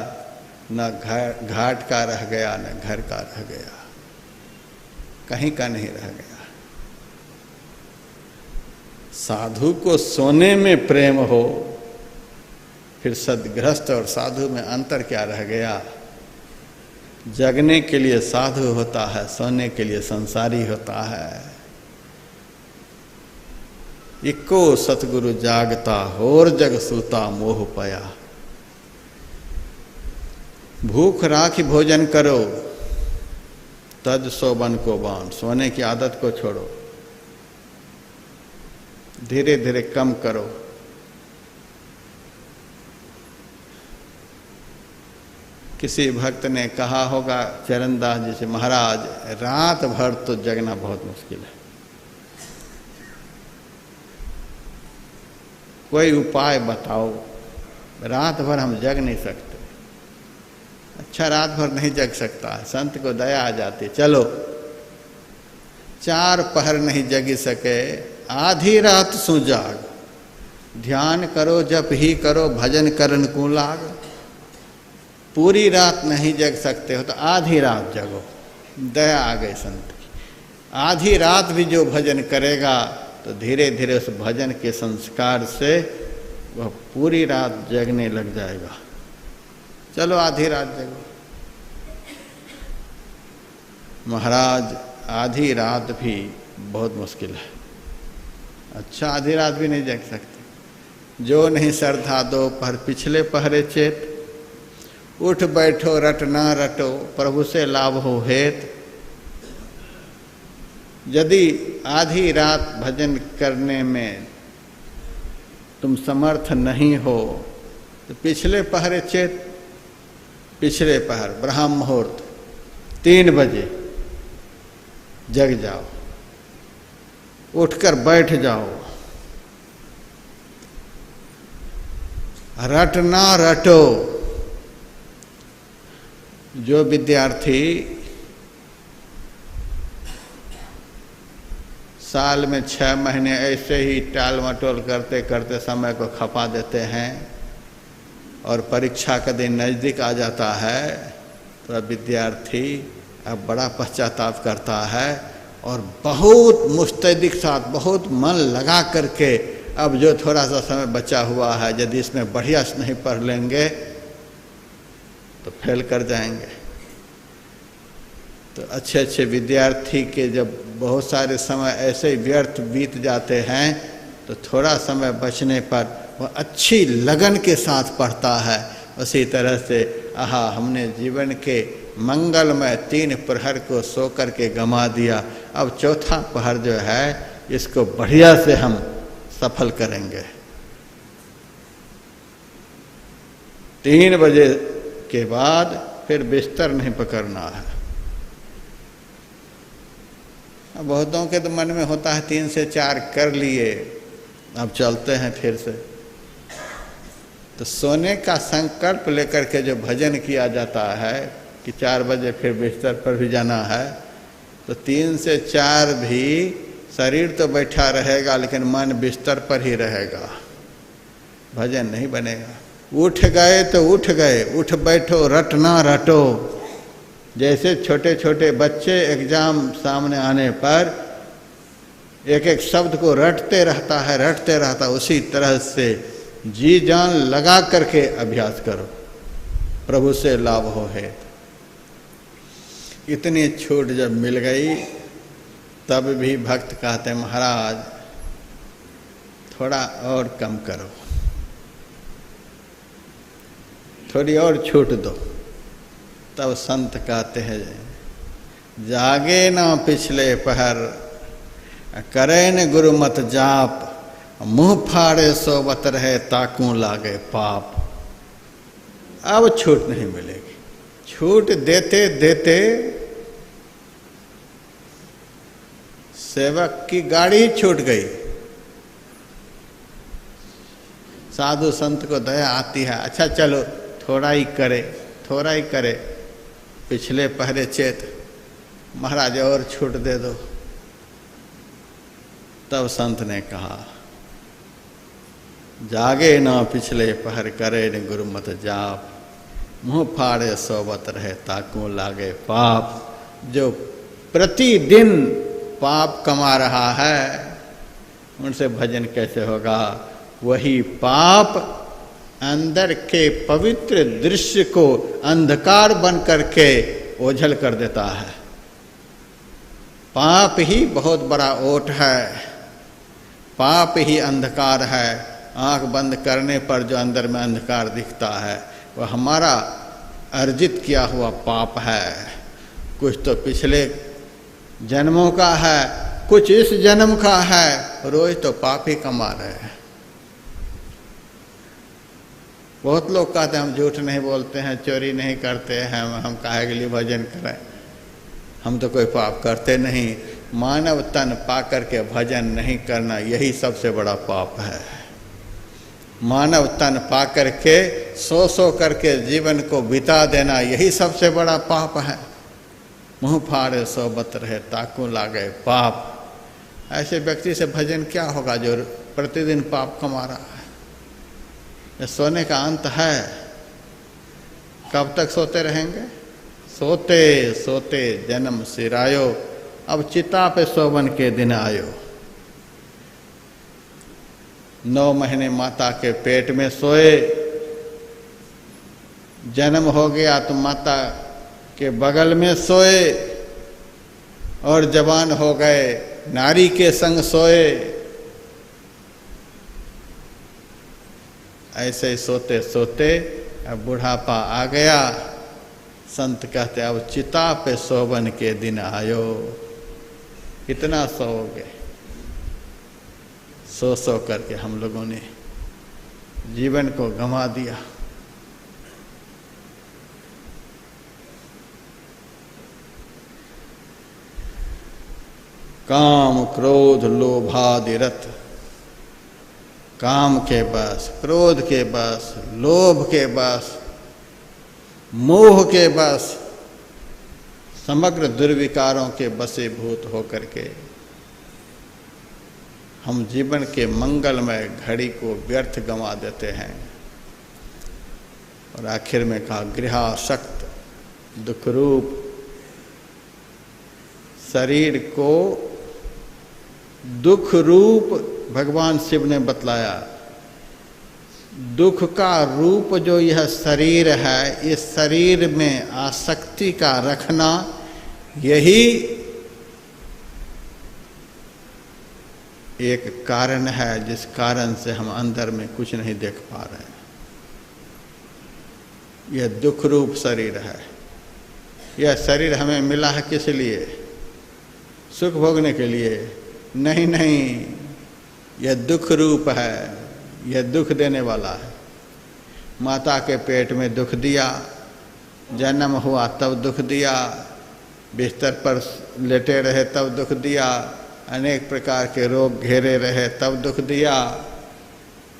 न घाट का रह गया न घर का रह गया, कहीं का नहीं रह गया। साधु को सोने में प्रेम हो, फिर सद्गृहस्थ और साधु में अंतर क्या रह गया? जगने के लिए साधु होता है, सोने के लिए संसारी होता है। इको सतगुरु जागता, होर जग सूता मोह पया। भूख राखी भोजन करो, तज सोबन को बान। सोने की आदत को छोड़ो, धीरे धीरे कम करो। किसी भक्त ने कहा होगा चरणदास जी से, महाराज रात भर तो जगना बहुत मुश्किल है, कोई उपाय बताओ, रात भर हम जग नहीं सकते। अच्छा रात भर नहीं जग सकता है, संत को दया आ जाती, चलो 4 पहर नहीं जगी सके, आधी रात सो जाग, ध्यान करो जप ही करो, भजन करन को लाग। पूरी रात नहीं जग सकते हो तो आधी रात जगो, दया आ गई संत की। आधी रात भी जो भजन करेगा तो धीरे धीरे उस भजन के संस्कार से वह पूरी रात जगने लग जाएगा। चलो आधी रात जगो। महाराज आधी रात भी बहुत मुश्किल है, अच्छा आधी रात भी नहीं जग सकते। जो नहीं श्रद्धा दो पहर पिछले पहरे चेत, उठ बैठो रट ना रटो, प्रभु से लाभ हो हेत। यदि आधी रात भजन करने में तुम समर्थ नहीं हो तो पिछले पहरे चेत, पिछले पहर ब्रह्म मुहूर्त 3 बजे जग जाओ, उठकर बैठ जाओ, रट ना रटो। जो विद्यार्थी साल में 6 महीने ऐसे ही टाल मटोल करते करते समय को खपा देते हैं और परीक्षा का दिन नज़दीक आ जाता है तो विद्यार्थी अब बड़ा पश्चाताप करता है और बहुत मुस्तैदी के साथ बहुत मन लगा करके अब जो थोड़ा सा समय बचा हुआ है यदि इसमें बढ़िया से नहीं पढ़ लेंगे तो फेल कर जाएंगे। तो अच्छे अच्छे विद्यार्थी के जब बहुत सारे समय ऐसे ही व्यर्थ बीत जाते हैं तो थोड़ा समय बचने पर वह अच्छी लगन के साथ पढ़ता है। उसी तरह से आहा हमने जीवन के मंगलमय 3 प्रहर को सो कर के गंवा दिया, अब 4था प्रहर जो है इसको बढ़िया से हम सफल करेंगे। 3 बजे के बाद फिर बिस्तर नहीं पकड़ना है। अब बहुतों के तो मन में होता है 3 से 4 कर लिए, अब चलते हैं फिर से। तो सोने का संकल्प लेकर के जो भजन किया जाता है कि 4 बजे फिर बिस्तर पर भी जाना है, तो 3 से 4 भी शरीर तो बैठा रहेगा लेकिन मन बिस्तर पर ही रहेगा, भजन नहीं बनेगा। उठ गए तो उठ गए, उठ बैठो रट ना रटो। जैसे छोटे छोटे बच्चे एग्जाम सामने आने पर एक एक शब्द को रटते रहता है, उसी तरह से जी जान लगा करके अभ्यास करो, प्रभु से लाभ हो है। इतनी छूट जब मिल गई तब भी भक्त कहते महाराज थोड़ा और कम करो, थोड़ी और छूट दो। तब संत कहते हैं जागे ना पिछले पहर, करे न गुरु मत जाप, मुंह फाड़े सोबत रहे ताकू लागे पाप। अब छूट नहीं मिलेगी, छूट देते देते सेवक की गाड़ी छूट गई। साधु संत को दया आती है, अच्छा चलो थोड़ा ही करे, पिछले पहरे चेत महाराज और छूट दे दो। तब संत ने कहा जागे ना पिछले पहर, करे न गुरु मत जाप, मुंह फाड़े सोबत रहे ताकू लागे पाप। जो प्रतिदिन पाप कमा रहा है उनसे भजन कैसे होगा? वही पाप अंदर के पवित्र दृश्य को अंधकार बन करके ओझल कर देता है। पाप ही बहुत बड़ा ओट है, पाप ही अंधकार है। आंख बंद करने पर जो अंदर में अंधकार दिखता है वह हमारा अर्जित किया हुआ पाप है। कुछ तो पिछले जन्मों का है, कुछ इस जन्म का है, रोज तो पाप ही कमा रहे हैं। बहुत लोग कहते हैं हम झूठ नहीं बोलते हैं, चोरी नहीं करते हैं, हम काहे के लिए भजन करें, हम तो कोई पाप करते नहीं। मानव तन पा करके भजन नहीं करना यही सबसे बड़ा पाप है। मानव तन पा करके सो करके जीवन को बिता देना, यही सबसे बड़ा पाप है। मुँह फाड़े सोबत रहे ताकू लागे पाप। ऐसे व्यक्ति से भजन क्या होगा जो प्रतिदिन पाप कमा रहा है। ये सोने का अंत है। कब तक सोते रहेंगे? सोते सोते जन्म सिरायो, अब चिता पे सोवन के दिन आयो। 9 महीने माता के पेट में सोए, जन्म हो गया तो माता के बगल में सोए, और जवान हो गए नारी के संग सोए। ऐसे ही सोते सोते अब बुढ़ापा आ गया। संत कहते अब चिता पे सोवन के दिन आयो। कितना सोओगे? सो करके हम लोगों ने जीवन को गंवा दिया। काम क्रोध लोभादि रत, काम के बस, क्रोध के बस, लोभ के बस, मोह के बस, समग्र दुर्विकारों के बसीभूत होकर के हम जीवन के मंगलमय घड़ी को व्यर्थ गंवा देते हैं। और आखिर में कहा गृहासक्त दुख रूप शरीर को, दुख रूप भगवान शिव ने बतलाया। दुख का रूप जो यह शरीर है, इस शरीर में आसक्ति का रखना, यही एक कारण है जिस कारण से हम अंदर में कुछ नहीं देख पा रहे हैं। यह दुख रूप शरीर है। यह शरीर हमें मिला है किस लिए? सुख भोगने के लिए? नहीं नहीं, यह दुख रूप है। यह दुख देने वाला है। माता के पेट में दुख दिया, जन्म हुआ तब दुख दिया, बिस्तर पर लेटे रहे तब दुख दिया, अनेक प्रकार के रोग घेरे रहे तब दुख दिया।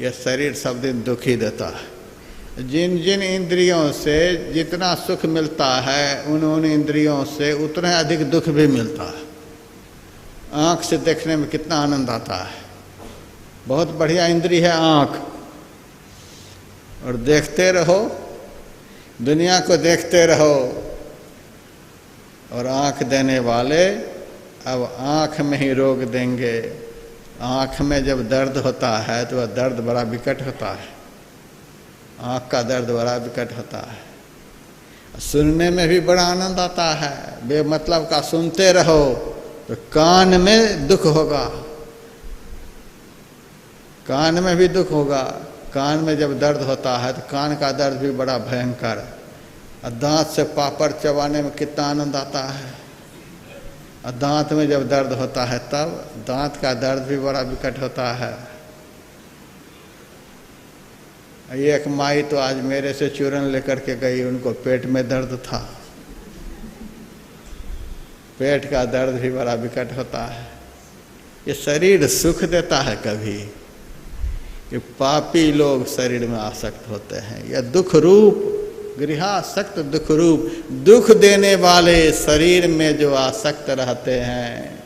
यह शरीर सब दिन दुख ही देता है। जिन जिन इंद्रियों से जितना सुख मिलता है, उन इंद्रियों से उतना अधिक दुख भी मिलता है। आँख से देखने में कितना आनंद आता है, बहुत बढ़िया इंद्री है आँख, और देखते रहो, दुनिया को देखते रहो। और आँख देने वाले अब आँख में ही रोग देंगे। आँख में जब दर्द होता है तो वह दर्द बड़ा विकट होता है। आँख का दर्द बड़ा विकट होता है। सुनने में भी बड़ा आनंद आता है। बेमतलब का सुनते रहो तो कान में दुख होगा, कान में भी दुख होगा। कान में जब दर्द होता है तो कान का दर्द भी बड़ा भयंकर है। और दांत से पापड़ चबाने में कितना आनंद आता है। और दांत में जब दर्द होता है तब दांत का दर्द भी बड़ा विकट होता है। एक माई तो आज मेरे से चूरन लेकर के गई, उनको पेट में दर्द था। पेट का दर्द भी बड़ा विकट होता है। ये शरीर सुख देता है कभी, कि पापी लोग शरीर में आसक्त होते हैं। यह दुख रूप, गृहासक्त दुख रूप, दुख देने वाले शरीर में जो आसक्त रहते हैं,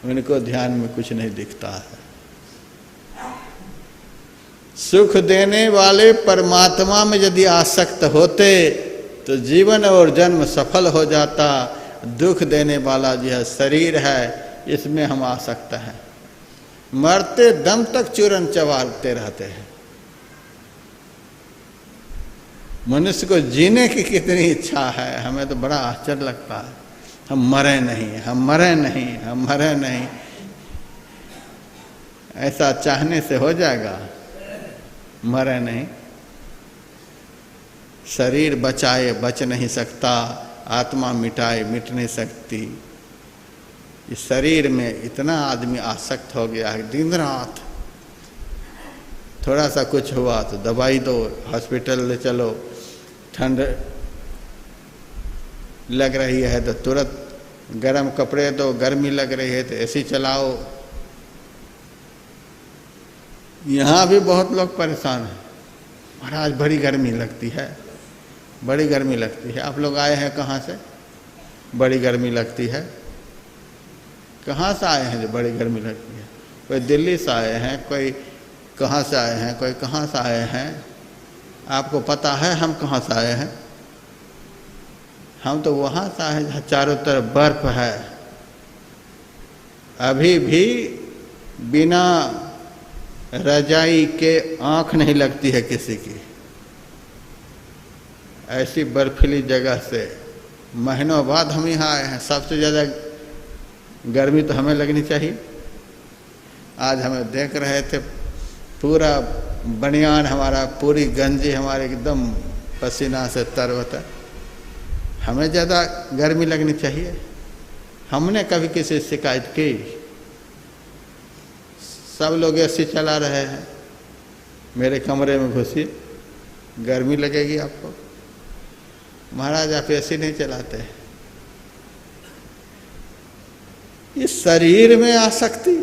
उनको ध्यान में कुछ नहीं दिखता है। सुख देने वाले परमात्मा में यदि आसक्त होते तो जीवन और जन्म सफल हो जाता। दुख देने वाला यह शरीर है, इसमें हम आसक्त हैं। मरते दम तक चूरन चबाते रहते हैं। मनुष्य को जीने की कितनी इच्छा है, हमें तो बड़ा आश्चर्य लगता है। हम मरे नहीं, हम मरे नहीं, हम मरे नहीं। ऐसा चाहने से हो जाएगा? मरे नहीं। शरीर बचाए बच नहीं सकता, आत्मा मिटाए मिट नहीं सकती। इस शरीर में इतना आदमी आसक्त हो गया है, दिन रात थोड़ा सा कुछ हुआ तो दवाई दो, हॉस्पिटल ले चलो। ठंड लग रही है तो तुरंत गर्म कपड़े दो, गर्मी लग रही है तो एसी चलाओ। यहाँ भी बहुत लोग परेशान हैं। महाराज बड़ी गर्मी लगती है, बड़ी गर्मी लगती है। आप लोग आए हैं कहाँ से? बड़ी गर्मी लगती है। कहाँ से आए हैं जो बड़ी गर्मी लगती है? कोई दिल्ली से आए हैं, कोई कहाँ से आए हैं, कोई कहाँ से आए हैं। आपको पता है हम कहाँ से आए हैं? हम तो वहाँ से आए जहाँ चारों तरफ बर्फ है। अभी भी बिना रजाई के आँख नहीं लगती है किसी की। ऐसी बर्फीली जगह से महीनों बाद हम यहाँ आए हैं। सबसे ज़्यादा गर्मी तो हमें लगनी चाहिए। आज हमें देख रहे थे, पूरा बनियान हमारा, पूरी गंजी हमारे एकदम पसीना से तरबतर। हमें ज़्यादा गर्मी लगनी चाहिए। हमने कभी किसी से शिकायत की? सब लोग एसी चला रहे हैं। मेरे कमरे में घुसिए, गर्मी लगेगी आपको। महाराज आप एसी नहीं चलाते। इस शरीर में आसक्ति,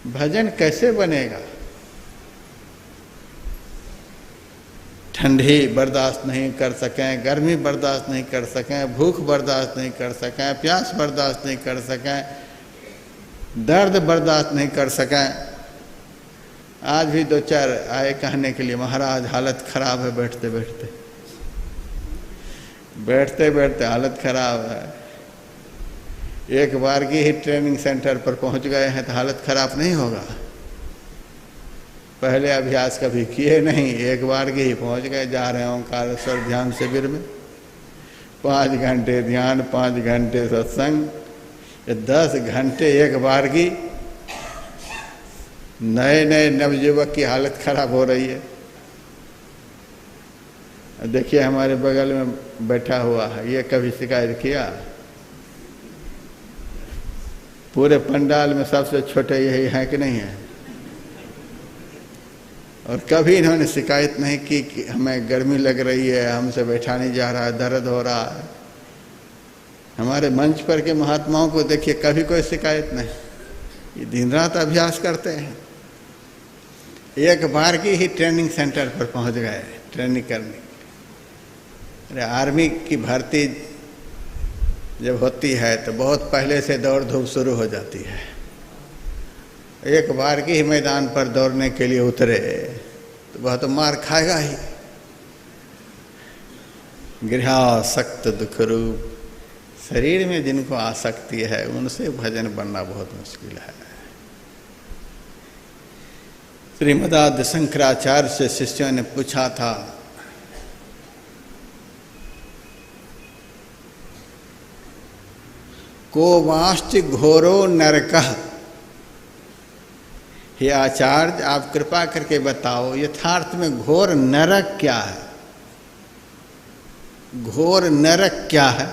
भजन कैसे बनेगा? ठंडी बर्दाश्त नहीं कर सकें, गर्मी बर्दाश्त नहीं कर सकें, भूख बर्दाश्त नहीं कर सकें, प्यास बर्दाश्त नहीं कर सकें, दर्द बर्दाश्त नहीं कर सकें। आज भी दो चार आए कहने के लिए महाराज हालत खराब है, बैठते बैठते बैठते बैठते हालत खराब है। एक बार की ही ट्रेनिंग सेंटर पर पहुंच गए हैं तो हालत खराब नहीं होगा? पहले अभ्यास कभी किए नहीं, एक बार की ही पहुंच गए। जा रहे हैं ओंकारेश्वर ध्यान शिविर में, 5 घंटे ध्यान, 5 घंटे सत्संग, 10 घंटे एक बार की। नए नए नवयुवक की हालत खराब हो रही है। देखिए हमारे बगल में बैठा हुआ है, ये कभी शिकायत किया? पूरे पंडाल में सबसे छोटे यही हैं कि नहीं है? और कभी इन्होंने शिकायत नहीं की कि हमें गर्मी लग रही है, हमसे बैठा नहीं जा रहा है, दर्द हो रहा है। हमारे मंच पर के महात्माओं को देखिए, कभी कोई शिकायत नहीं। ये दिन रात अभ्यास करते हैं। एक बार की ही ट्रेनिंग सेंटर पर पहुंच गए ट्रेनिंग करने। अरे आर्मी की भर्ती जब होती है तो बहुत पहले से दौड़ धूप शुरू हो जाती है। एक बार की ही मैदान पर दौड़ने के लिए उतरे तो वह तो मार खाएगा ही। गृहासक्त दुख रूप, शरीर में जिनको आसक्ति है उनसे भजन बनना बहुत मुश्किल है। श्रीमदाद्य शंकराचार्य से शिष्यों ने पूछा था, को वाश्च घोरो नरकः। हे आचार्य आप कृपा करके बताओ यथार्थ में घोर नरक क्या है? घोर नरक क्या है?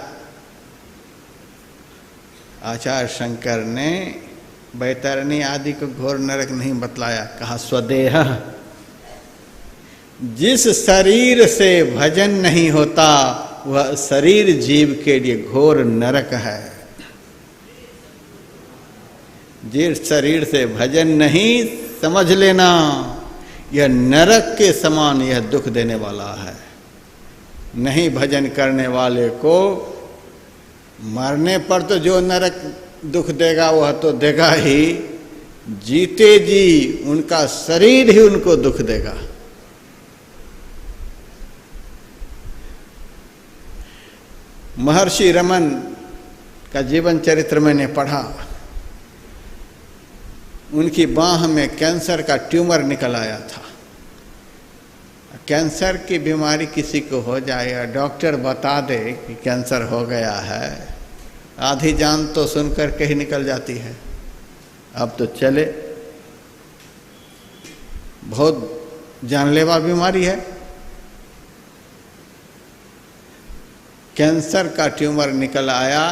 आचार्य शंकर ने बैतरणी आदि को घोर नरक नहीं बतलाया, कहा स्वदेह। जिस शरीर से भजन नहीं होता वह शरीर जीव के लिए घोर नरक है। जिस शरीर से भजन नहीं, समझ लेना यह नरक के समान, यह दुख देने वाला है। नहीं भजन करने वाले को मरने पर तो जो नरक दुख देगा वह तो देगा ही, जीते जी उनका शरीर ही उनको दुख देगा। महर्षि रमन का जीवन चरित्र मैंने पढ़ा। उनकी बाह में कैंसर का ट्यूमर निकल आया था। कैंसर की बीमारी किसी को हो जाए और डॉक्टर बता दे कि कैंसर हो गया है, आधी जान तो सुनकर के ही निकल जाती है। अब तो चले, बहुत जानलेवा बीमारी है। कैंसर का ट्यूमर निकल आया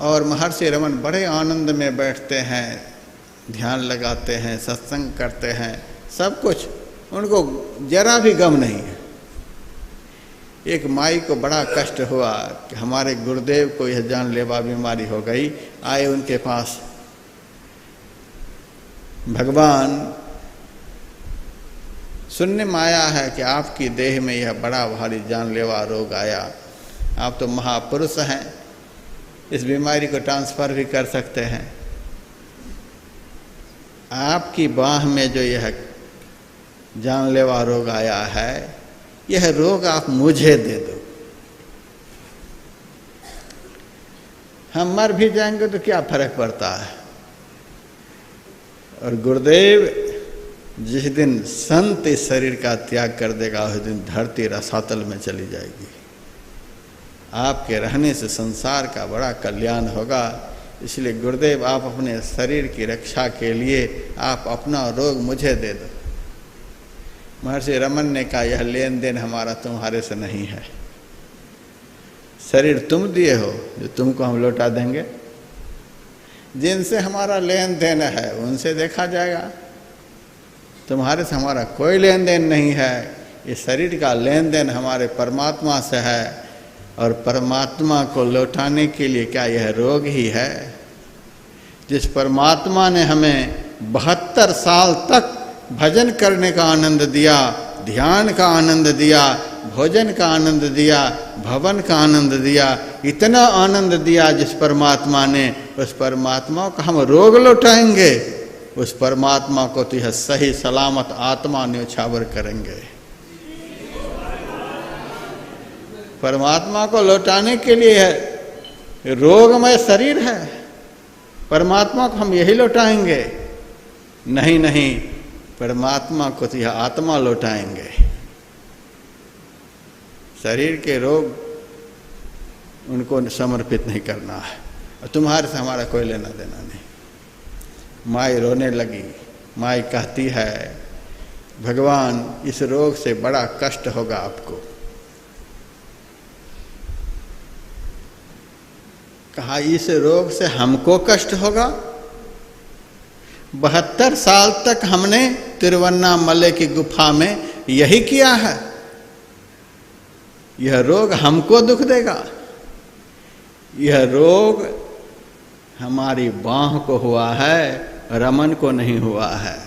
और महर्षि रमन बड़े आनंद में बैठते हैं, ध्यान लगाते हैं, सत्संग करते हैं, सब कुछ, उनको जरा भी गम नहीं है। एक माई को बड़ा कष्ट हुआ कि हमारे गुरुदेव को यह जानलेवा बीमारी हो गई। आए उनके पास, भगवान सुनने में आया है कि आपकी देह में यह बड़ा भारी जानलेवा रोग आया, आप तो महापुरुष हैं, इस बीमारी को ट्रांसफर भी कर सकते हैं। आपकी बाह में जो यह जानलेवा रोग आया है, यह रोग आप मुझे दे दो, हम मर भी जाएंगे तो क्या फर्क पड़ता है। और गुरुदेव जिस दिन संत इस शरीर का त्याग कर देगा, उस दिन धरती रसातल में चली जाएगी। आपके रहने से संसार का बड़ा कल्याण होगा। इसलिए गुरुदेव आप अपने शरीर की रक्षा के लिए आप अपना रोग मुझे दे दो। महर्षि रमन ने कहा, यह लेन देन हमारा तुम्हारे से नहीं है। शरीर तुम दिए हो, जो तुमको हम लौटा देंगे। जिनसे हमारा लेन देन है उनसे देखा जाएगा, तुम्हारे से हमारा कोई लेन देन नहीं है। इस शरीर का लेन देन हमारे परमात्मा से है, और परमात्मा को लौटाने के लिए क्या यह रोग ही है? जिस परमात्मा ने हमें 72 साल तक भजन करने का आनंद दिया, ध्यान का आनंद दिया, भोजन का आनंद दिया, भवन का आनंद दिया, इतना आनंद दिया जिस परमात्मा ने, उस परमात्मा को हम रोग लौटाएंगे? उस परमात्मा को तो यह सही सलामत आत्मा न्योछावर करेंगे। परमात्मा को लौटाने के लिए रोगमय शरीर है, परमात्मा को हम यही लौटाएंगे? नहीं नहीं, परमात्मा को तो यह आत्मा लौटाएंगे। शरीर के रोग उनको समर्पित नहीं करना है, और तुम्हारे से हमारा कोई लेना देना नहीं। माई रोने लगी। माई कहती है, भगवान इस रोग से बड़ा कष्ट होगा आपको। कहा, इस रोग से हमको कष्ट होगा? 72 साल तक हमने तिरुवन्नामलई की गुफा में यही किया है, यह रोग हमको दुख देगा? यह रोग हमारी बाह को हुआ है, रमन को नहीं हुआ है।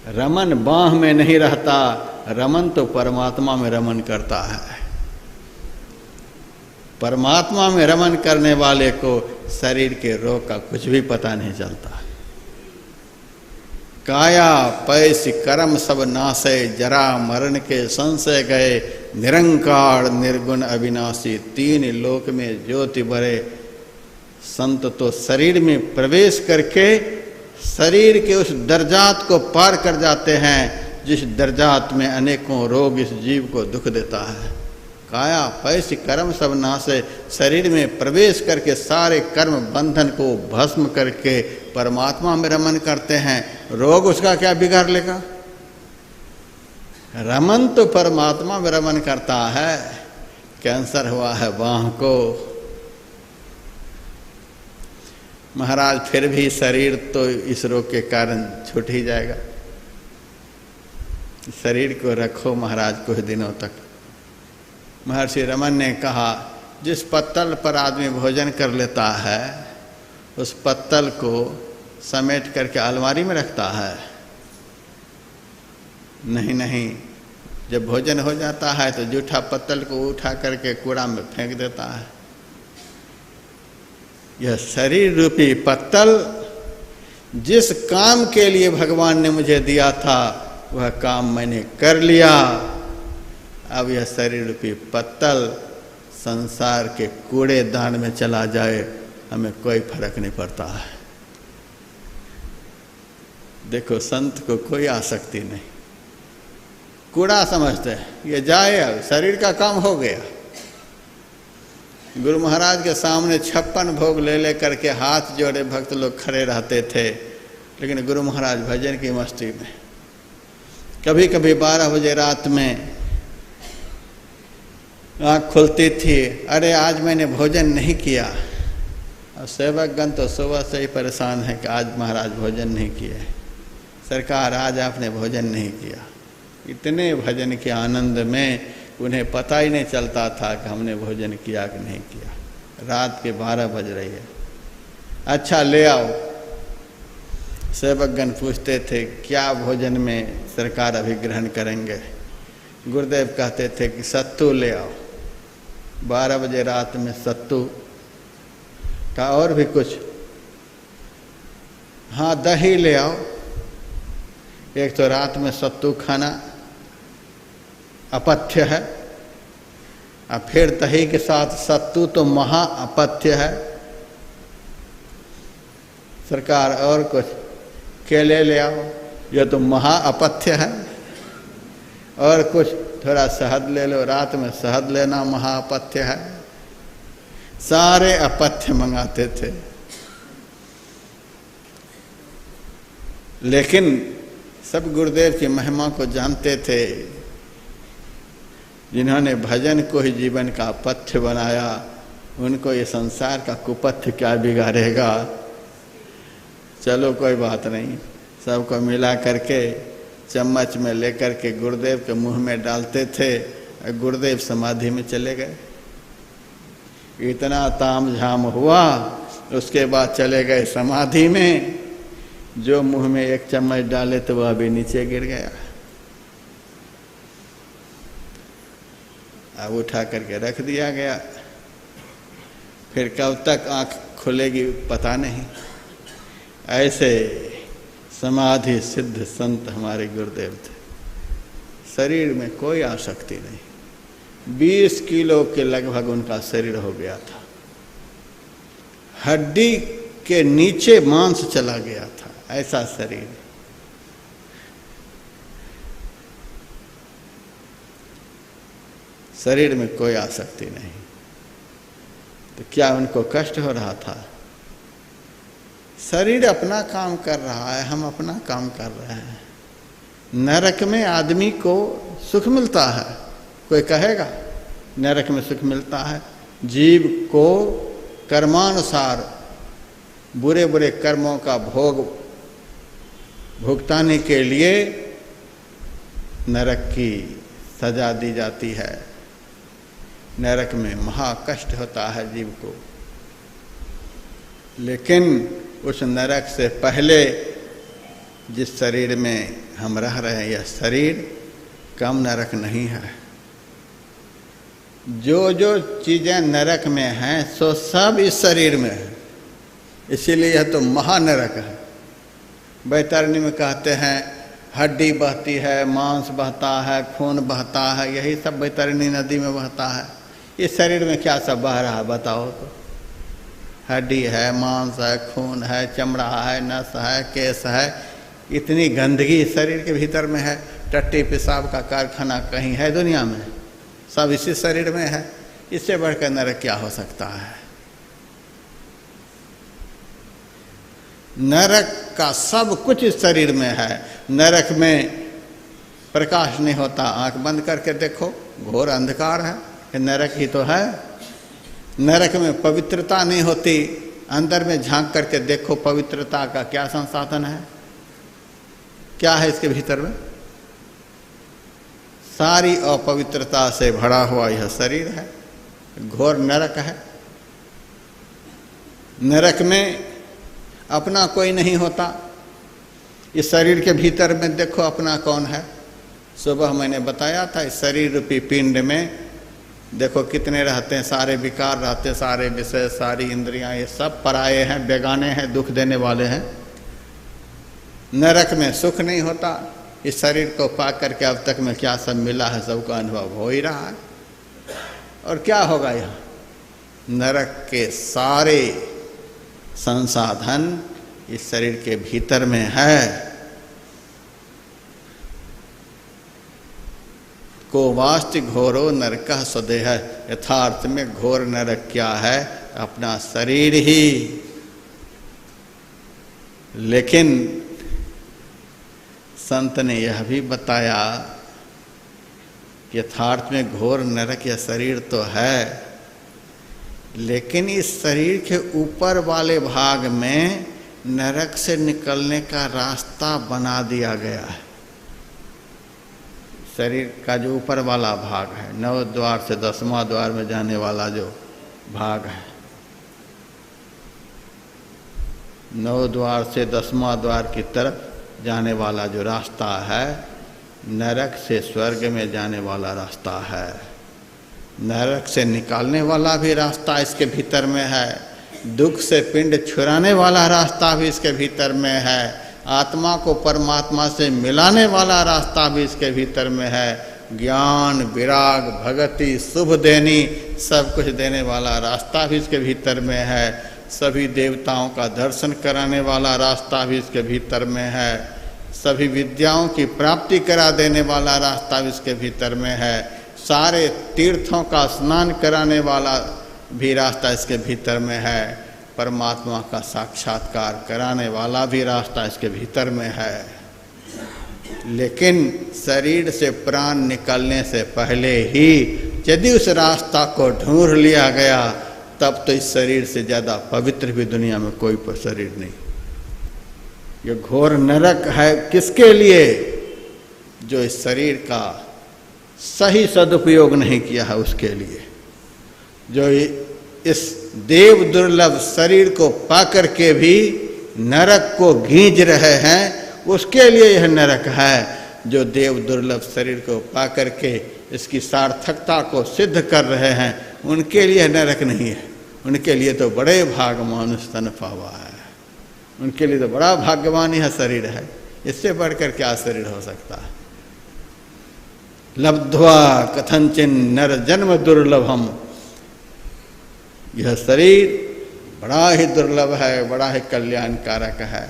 रमन बाह में नहीं रहता, रमन तो परमात्मा में रमन करता है। परमात्मा में रमन करने वाले को शरीर के रोग का कुछ भी पता नहीं चलता। काया पैस कर्म सब नासे, जरा मरण के संशय गए, निरंकार निर्गुण अविनाशी। 3 लोक में ज्योति बरे। संत तो शरीर में प्रवेश करके शरीर के उस दर्जात को पार कर जाते हैं जिस दर्जात में अनेकों रोग इस जीव को दुख देता है। काया पैस कर्म सब नासे, शरीर में प्रवेश करके सारे कर्म बंधन को भस्म करके परमात्मा में रमन करते हैं। रोग उसका क्या बिगाड़ लेगा? रमन तो परमात्मा में रमन करता है। कैंसर हुआ है बाह को, महाराज फिर भी शरीर तो इस रोग के कारण छूट ही जाएगा। शरीर को रखो महाराज कुछ दिनों तक। महर्षि रमन ने कहा, जिस पत्तल पर आदमी भोजन कर लेता है उस पत्तल को समेट करके अलमारी में रखता है? नहीं नहीं, जब भोजन हो जाता है तो जूठा पत्तल को उठा करके कूड़ा में फेंक देता है। यह शरीर रूपी पत्तल जिस काम के लिए भगवान ने मुझे दिया था वह काम मैंने कर लिया। अब यह शरीर रूपी पत्तल संसार के कूड़ेदान में चला जाए, हमें कोई फर्क नहीं पड़ता है। देखो, संत को कोई आसक्ति नहीं, कूड़ा समझते हैं, ये जाए, अब शरीर का काम हो गया। गुरु महाराज के सामने 56 भोग ले करके हाथ जोड़े भक्त लोग खड़े रहते थे, लेकिन गुरु महाराज भजन की मस्ती में। कभी कभी 12 बजे रात में आँख खुलती थी, अरे आज मैंने भोजन नहीं किया। और सेवकगण तो सुबह से ही परेशान है कि आज महाराज भोजन नहीं किए, सरकार आज आपने भोजन नहीं किया। इतने भजन के आनंद में उन्हें पता ही नहीं चलता था कि हमने भोजन किया कि नहीं किया। रात के 12 बज रही है। अच्छा ले आओ। सेवकगण पूछते थे क्या भोजन में सरकार अभी ग्रहण करेंगे। गुरुदेव कहते थे कि सत्तू ले आओ। 12 बजे रात में सत्तू का और भी कुछ, हाँ दही ले आओ। एक तो रात में सत्तू खाना अपथ्य है, और फिर दही के साथ सत्तू तो महा अपथ्य है। सरकार और कुछ केले ले आओ, यह तो महा अपथ्य है। और कुछ थोड़ा शहद ले लो, रात में शहद लेना महा अपथ्य है। सारे अपथ्य मंगाते थे। लेकिन सब गुरुदेव की महिमा को जानते थे। जिन्होंने भजन को ही जीवन का पथ्य बनाया, उनको ये संसार का कुपथ्य क्या बिगाड़ेगा। चलो कोई बात नहीं, सबको मिला करके चम्मच में लेकर के गुरुदेव के मुंह में डालते थे, और गुरुदेव समाधि में चले गए। इतना ताम झाम हुआ, उसके बाद चले गए समाधि में। जो मुंह में एक चम्मच डाले तो वह भी नीचे गिर गया। अब उठा करके रख दिया गया। फिर कब तक आंख खुलेगी पता नहीं। ऐसे समाधि सिद्ध संत हमारे गुरुदेव थे। शरीर में कोई आसक्ति नहीं। 20 किलो के लगभग उनका शरीर हो गया था। हड्डी के नीचे मांस चला गया था, ऐसा शरीर। शरीर में कोई आसक्ति नहीं। तो क्या उनको कष्ट हो रहा था? शरीर अपना काम कर रहा है, हम अपना काम कर रहे हैं। नरक में आदमी को सुख मिलता है, कोई कहेगा नरक में सुख मिलता है? जीव को कर्मानुसार बुरे बुरे कर्मों का भोग भुगताने के लिए नरक की सजा दी जाती है। नरक में महा कष्ट होता है जीव को। लेकिन उस नरक से पहले जिस शरीर में हम रह रहे हैं, यह शरीर कम नरक नहीं है। जो जो चीज़ें नरक में हैं सो सब इस शरीर में है। इसीलिए यह तो महानरक है। बैतरणी में कहते हैं हड्डी बहती है, मांस बहता है, खून बहता है, यही सब बैतरणी नदी में बहता है। इस शरीर में क्या सब बह रहा है बताओ तो? हड्डी है, मांस है, खून है, चमड़ा है, नस है, केस है। इतनी गंदगी शरीर के भीतर में है। टट्टी पेशाब का कारखाना कहीं है दुनिया में? सब इसी शरीर में है। इससे बढ़कर नरक क्या हो सकता है? नरक का सब कुछ इस शरीर में है। नरक में प्रकाश नहीं होता, आंख बंद करके देखो, घोर अंधकार है। ये नरक ही तो है। नरक में पवित्रता नहीं होती, अंदर में झांक करके देखो, पवित्रता का क्या संसाधन है? क्या है इसके भीतर में? सारी अपवित्रता से भरा हुआ यह शरीर है। घोर नरक है। नरक में अपना कोई नहीं होता। इस शरीर के भीतर में देखो अपना कौन है। सुबह मैंने बताया था, इस शरीर रूपी पिंड में देखो कितने रहते हैं, सारे विकार रहते हैं, सारे विषय, सारी इंद्रियां, ये सब पराये हैं, बेगाने हैं, दुख देने वाले हैं। नरक में सुख नहीं होता। इस शरीर को पा करके अब तक में क्या सब मिला है, सबका अनुभव हो ही रहा है। और क्या होगा यहाँ? नरक के सारे संसाधन इस शरीर के भीतर में है। को वास्ति घोरो नरकः स्वदेह। यथार्थ में घोर नरक क्या है? अपना शरीर ही। लेकिन संत ने यह भी बताया कि यथार्थ में घोर नरक यह शरीर तो है, लेकिन इस शरीर के ऊपर वाले भाग में नरक से निकलने का रास्ता बना दिया गया है। शरीर का जो ऊपर वाला भाग है, 9 द्वार से 10वां द्वार में जाने वाला जो भाग है, 9 द्वार से 10वां द्वार की तरफ जाने वाला जो रास्ता है, नरक से स्वर्ग में जाने वाला रास्ता है। नरक से निकालने वाला भी रास्ता इसके भीतर में है, दुख से पिंड छुड़ाने वाला रास्ता भी इसके भीतर में है, आत्मा को परमात्मा से मिलाने वाला रास्ता भी इसके भीतर में है, ज्ञान विराग भगति शुभ देनी सब कुछ देने वाला रास्ता भी इसके भीतर में है, सभी देवताओं का दर्शन कराने वाला रास्ता भी इसके भीतर में है, सभी विद्याओं की प्राप्ति करा देने वाला रास्ता भी इसके भीतर में है, सारे तीर्थों का स्नान कराने वाला भी रास्ता इसके भीतर में है, परमात्मा का साक्षात्कार कराने वाला भी रास्ता इसके भीतर में है। लेकिन शरीर से प्राण निकलने से पहले ही यदि उस रास्ता को ढूंढ लिया गया, तब तो इस शरीर से ज़्यादा पवित्र भी दुनिया में कोई शरीर नहीं। ये घोर नरक है किसके लिए? जो इस शरीर का सही सदुपयोग नहीं किया है उसके लिए, जो इस देव दुर्लभ शरीर को पाकर के भी नरक को गींज रहे हैं, उसके लिए यह नरक है। जो देव दुर्लभ शरीर को पाकर के इसकी सार्थकता को सिद्ध कर रहे हैं, उनके लिए नरक नहीं है, उनके लिए तो बड़े भागवान स्तन पावा है, उनके लिए तो बड़ा भाग्यवान यह शरीर है। इससे बढ़कर क्या शरीर हो सकता है? लब्ध्वा कथंचिन नर जन्म दुर्लभम, यह शरीर बड़ा ही दुर्लभ है, बड़ा ही कल्याणकारक है।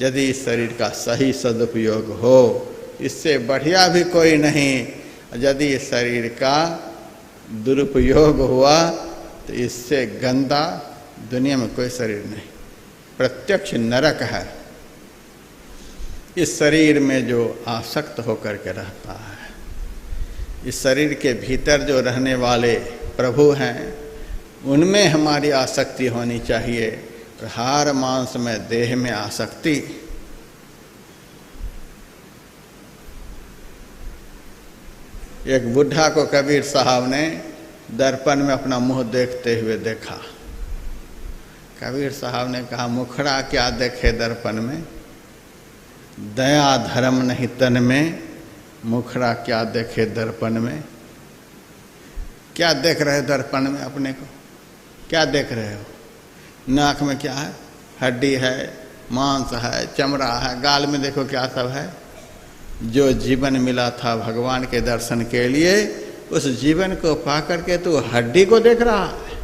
यदि इस शरीर का सही सदुपयोग हो, इससे बढ़िया भी कोई नहीं। यदि इस शरीर का दुरुपयोग हुआ तो इससे गंदा दुनिया में कोई शरीर नहीं, प्रत्यक्ष नरक है। इस शरीर में जो आसक्त होकर के रहता है, इस शरीर के भीतर जो रहने वाले प्रभु हैं, उनमें हमारी आसक्ति होनी चाहिए। हार मांस में देह में आसक्ति, एक बुढ़ा को कबीर साहब ने दर्पण में अपना मुंह देखते हुए देखा। कबीर साहब ने कहा, मुखड़ा क्या देखे दर्पण में, दया धर्म नहीं तन में, मुखड़ा क्या देखे दर्पण में। क्या देख रहे हो दर्पण में अपने को? क्या देख रहे हो? नाक में क्या है? हड्डी है, मांस है, चमड़ा है, गाल में देखो क्या सब है। जो जीवन मिला था भगवान के दर्शन के लिए, उस जीवन को पाकर के तू हड्डी को देख रहा है,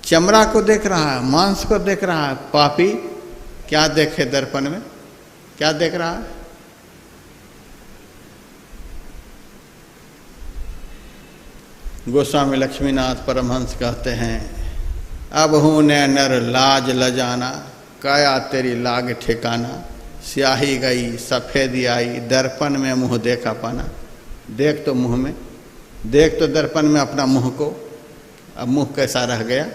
चमड़ा को देख रहा है, मांस को देख रहा है। पापी क्या देखे दर्पण में? क्या देख रहा है? गोस्वामी लक्ष्मीनाथ परमहंस कहते हैं, अब हूँ ने नर लाज लजाना, काया तेरी लाग ठिकाना, स्याही गई सफ़ेदी आई, दर्पण में मुँह देखा पाना। देख तो मुँह में, देख तो दर्पण में अपना मुँह को, अब मुँह कैसा रह गया।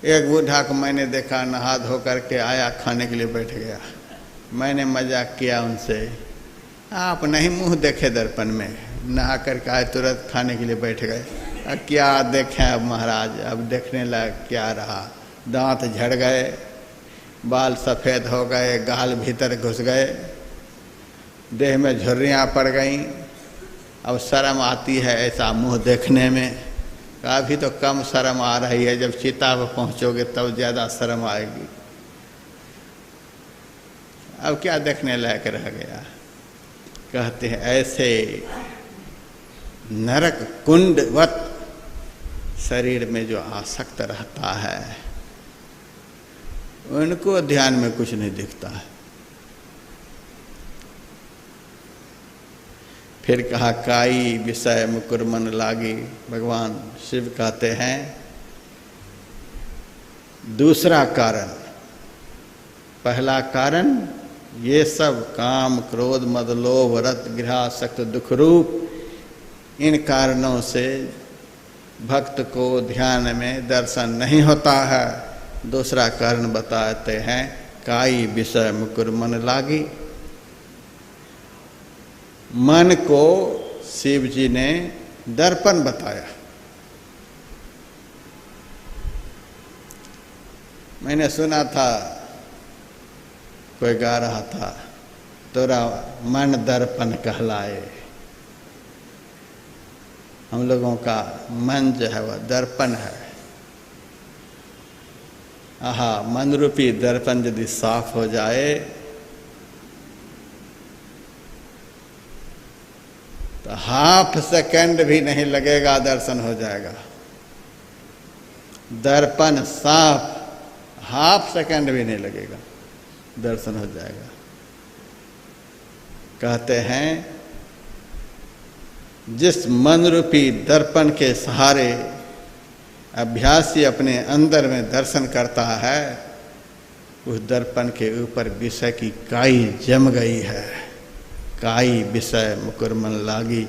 एक बूढ़ा को मैंने देखा, नहा धो करके आया, खाने के लिए बैठ गया। मैंने मजाक किया उनसे, आप नहीं मुँह देखे दर्पण में, नहा करके आए तुरंत खाने के लिए बैठ गए। क्या देखें अब महाराज, अब देखने लायक क्या रहा। दांत झड़ गए, बाल सफ़ेद हो गए, गाल भीतर घुस गए, देह में झुर्रियाँ पड़ गईं। अब शर्म आती है ऐसा मुंह देखने में। अभी तो कम शर्म आ रही है, जब चिता पर पहुँचोगे तब ज़्यादा शर्म आएगी। अब क्या देखने लायक रह गया। कहते हैं ऐसे नरक कुंडवत शरीर में जो आसक्त रहता है, उनको ध्यान में कुछ नहीं दिखता है। फिर कहा, काई विषय मुकुर मन लागी। भगवान शिव कहते हैं दूसरा कारण। पहला कारण ये सब काम क्रोध मद लोभ रत गृहासक्त दुख रूप, इन कारणों से भक्त को ध्यान में दर्शन नहीं होता है। दूसरा कारण बताते हैं, काई विषय मुकुर मन लागी। मन को शिव जी ने दर्पण बताया। मैंने सुना था, कोई गा रहा था, तोरा मन दर्पण कहलाए। हम लोगों का मन जो है वह दर्पण है। आहा, मन रूपी दर्पण यदि साफ हो जाए तो हाफ सेकंड भी नहीं लगेगा, दर्शन हो जाएगा। दर्पण साफ, हाफ सेकंड भी नहीं लगेगा, दर्शन हो जाएगा। कहते हैं जिस मन रूपी दर्पण के सहारे अभ्यासी अपने अंदर में दर्शन करता है, उस दर्पण के ऊपर विषय की काई जम गई है। काई विषय मुकुर मन लागी।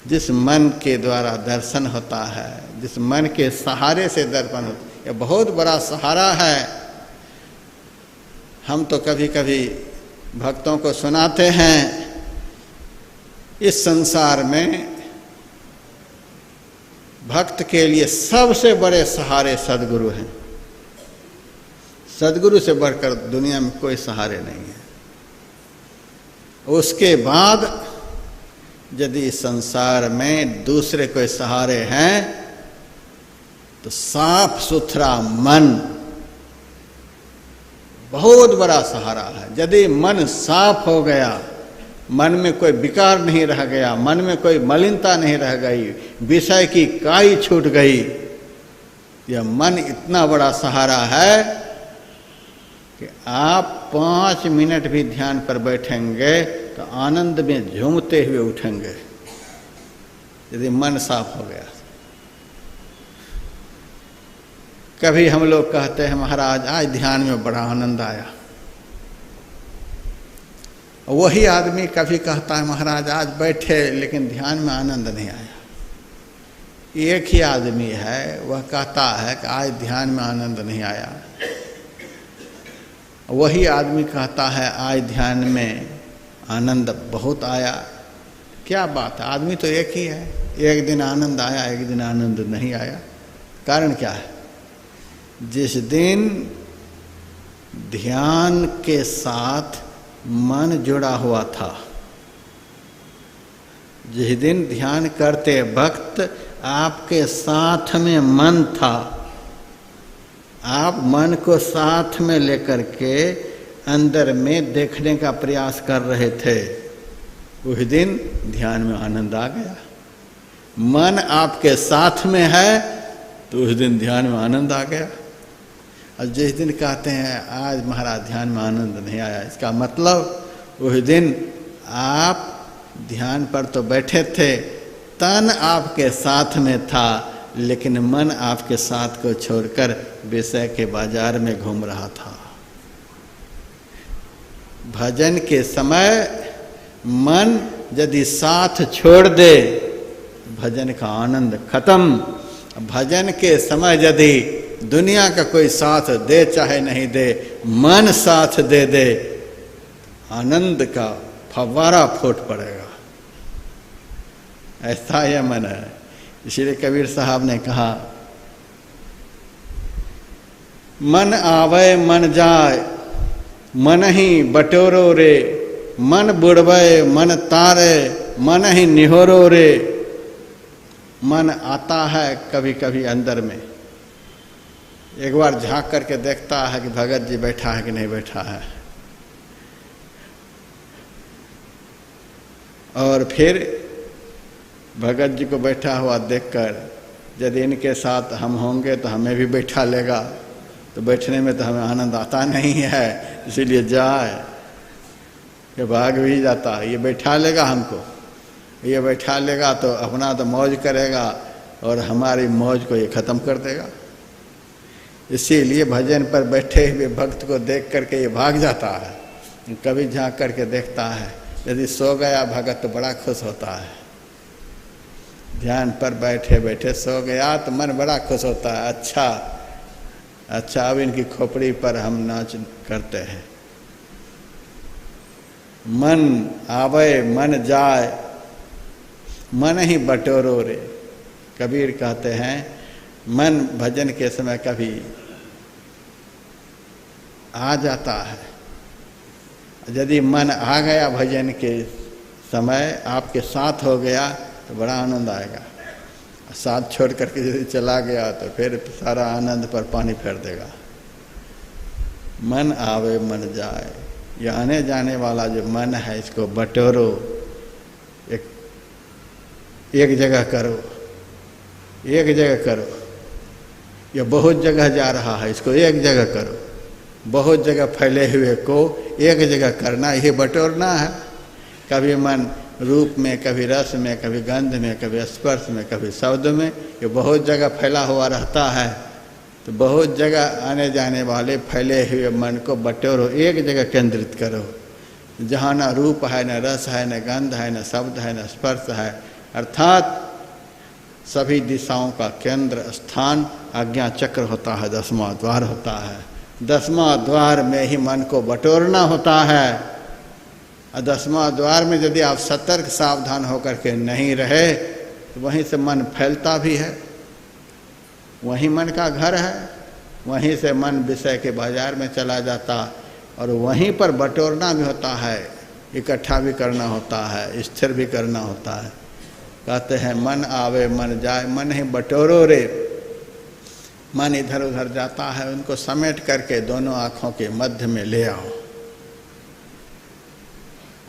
जिस मन के द्वारा दर्शन होता है, जिस मन के सहारे से दर्पण होता है, यह बहुत बड़ा सहारा है। हम तो कभी कभी भक्तों को सुनाते हैं, इस संसार में भक्त के लिए सबसे बड़े सहारे सद्गुरु हैं। सद्गुरु से बढ़कर दुनिया में कोई सहारे नहीं है। उसके बाद यदि संसार में दूसरे कोई सहारे हैं तो साफ सुथरा मन बहुत बड़ा सहारा है। यदि मन साफ हो गया, मन में कोई विकार नहीं रह गया, मन में कोई मलिनता नहीं रह गई, विषय की काई छूट गई, यह मन इतना बड़ा सहारा है कि आप 5 मिनट भी ध्यान पर बैठेंगे तो आनंद में झूमते हुए उठेंगे, यदि मन साफ हो गया। कभी हम लोग कहते हैं महाराज आज ध्यान में बड़ा आनंद आया। वही आदमी कभी कहता है महाराज आज बैठे लेकिन ध्यान में आनंद नहीं आया। एक ही आदमी है, वह कहता है कि आज ध्यान में आनंद नहीं आया। वही आदमी कहता है आज ध्यान में आनंद बहुत आया। क्या बात है, आदमी तो एक ही है। एक दिन आनंद आया, एक दिन आनंद नहीं आया। कारण क्या है? जिस दिन ध्यान के साथ मन जुड़ा हुआ था, जिस दिन ध्यान करते वक्त आपके साथ में मन था, आप मन को साथ में लेकर के अंदर में देखने का प्रयास कर रहे थे, उस दिन ध्यान में आनंद आ गया। मन आपके साथ में है तो उस दिन ध्यान में आनंद आ गया। और जिस दिन कहते हैं आज महाराज ध्यान में आनंद नहीं आया, इसका मतलब उस दिन आप ध्यान पर तो बैठे थे, तन आपके साथ में था, लेकिन मन आपके साथ को छोड़कर विषय के बाजार में घूम रहा था। भजन के समय मन यदि साथ छोड़ दे, भजन का आनंद खत्म। भजन के समय यदि दुनिया का कोई साथ दे चाहे नहीं दे, मन साथ दे दे, आनंद का फव्वारा फूट पड़ेगा। ऐसा यह मन है। इसीलिए कबीर साहब ने कहा, मन आवे मन जाए मन ही बटोरो रे, मन बुड़वे मन तारे मन ही निहोरो रे। मन आता है कभी कभी अंदर में, एक बार झांक करके देखता है कि भगत जी बैठा है कि नहीं बैठा है, और फिर भगत जी को बैठा हुआ देखकर यदि इनके साथ हम होंगे तो हमें भी बैठा लेगा, तो बैठने में तो हमें आनंद आता नहीं है, इसीलिए जाए ये भाग भी जाता है। ये बैठा लेगा हमको, ये बैठा लेगा तो अपना तो मौज करेगा और हमारी मौज को ये ख़त्म कर देगा। इसीलिए भजन पर बैठे हुए भक्त को देख करके ये भाग जाता है। कभी झांक करके देखता है, यदि सो गया भगत तो बड़ा खुश होता है। ध्यान पर बैठे बैठे सो गया तो मन बड़ा खुश होता है, अच्छा अब इनकी खोपड़ी पर हम नाच करते हैं। मन आवे मन जाए मन ही बटोरो रे। कबीर कहते हैं मन भजन के समय कभी आ जाता है। यदि मन आ गया भजन के समय, आपके साथ हो गया तो बड़ा आनंद आएगा। साथ छोड़ करके यदि चला गया तो फिर सारा आनंद पर पानी फेर देगा। मन आवे मन जाए, ये आने जाने वाला जो मन है इसको बटोरो, एक जगह करो, एक जगह करो। ये बहुत जगह जा रहा है, इसको एक जगह करो। बहुत जगह फैले हुए को एक जगह करना, ये बटोरना है। कभी मन रूप में, कभी रस में, कभी गंध में, कभी स्पर्श में, कभी शब्द में, ये बहुत जगह फैला हुआ रहता है। तो बहुत जगह आने जाने वाले फैले हुए मन को बटोरो, एक जगह केंद्रित करो। जहाँ न रूप है, न रस है, न गंध है, न शब्द है, न स्पर्श है, अर्थात सभी दिशाओं का केंद्र स्थान आज्ञा चक्र होता है, 10वां द्वार होता है। 10वां द्वार में ही मन को बटोरना होता है। और 10वां द्वार में यदि आप सतर्क सावधान होकर के नहीं रहे तो वहीं से मन फैलता भी है, वहीं मन का घर है, वहीं से मन विषय के बाजार में चला जाता, और वहीं पर बटोरना भी होता है, इकट्ठा भी करना होता है, स्थिर भी करना होता है। कहते हैं मन आवे मन जाए, मन ही बटोरो रे। मन इधर उधर जाता है, उनको समेट करके दोनों आँखों के मध्य में ले आओ।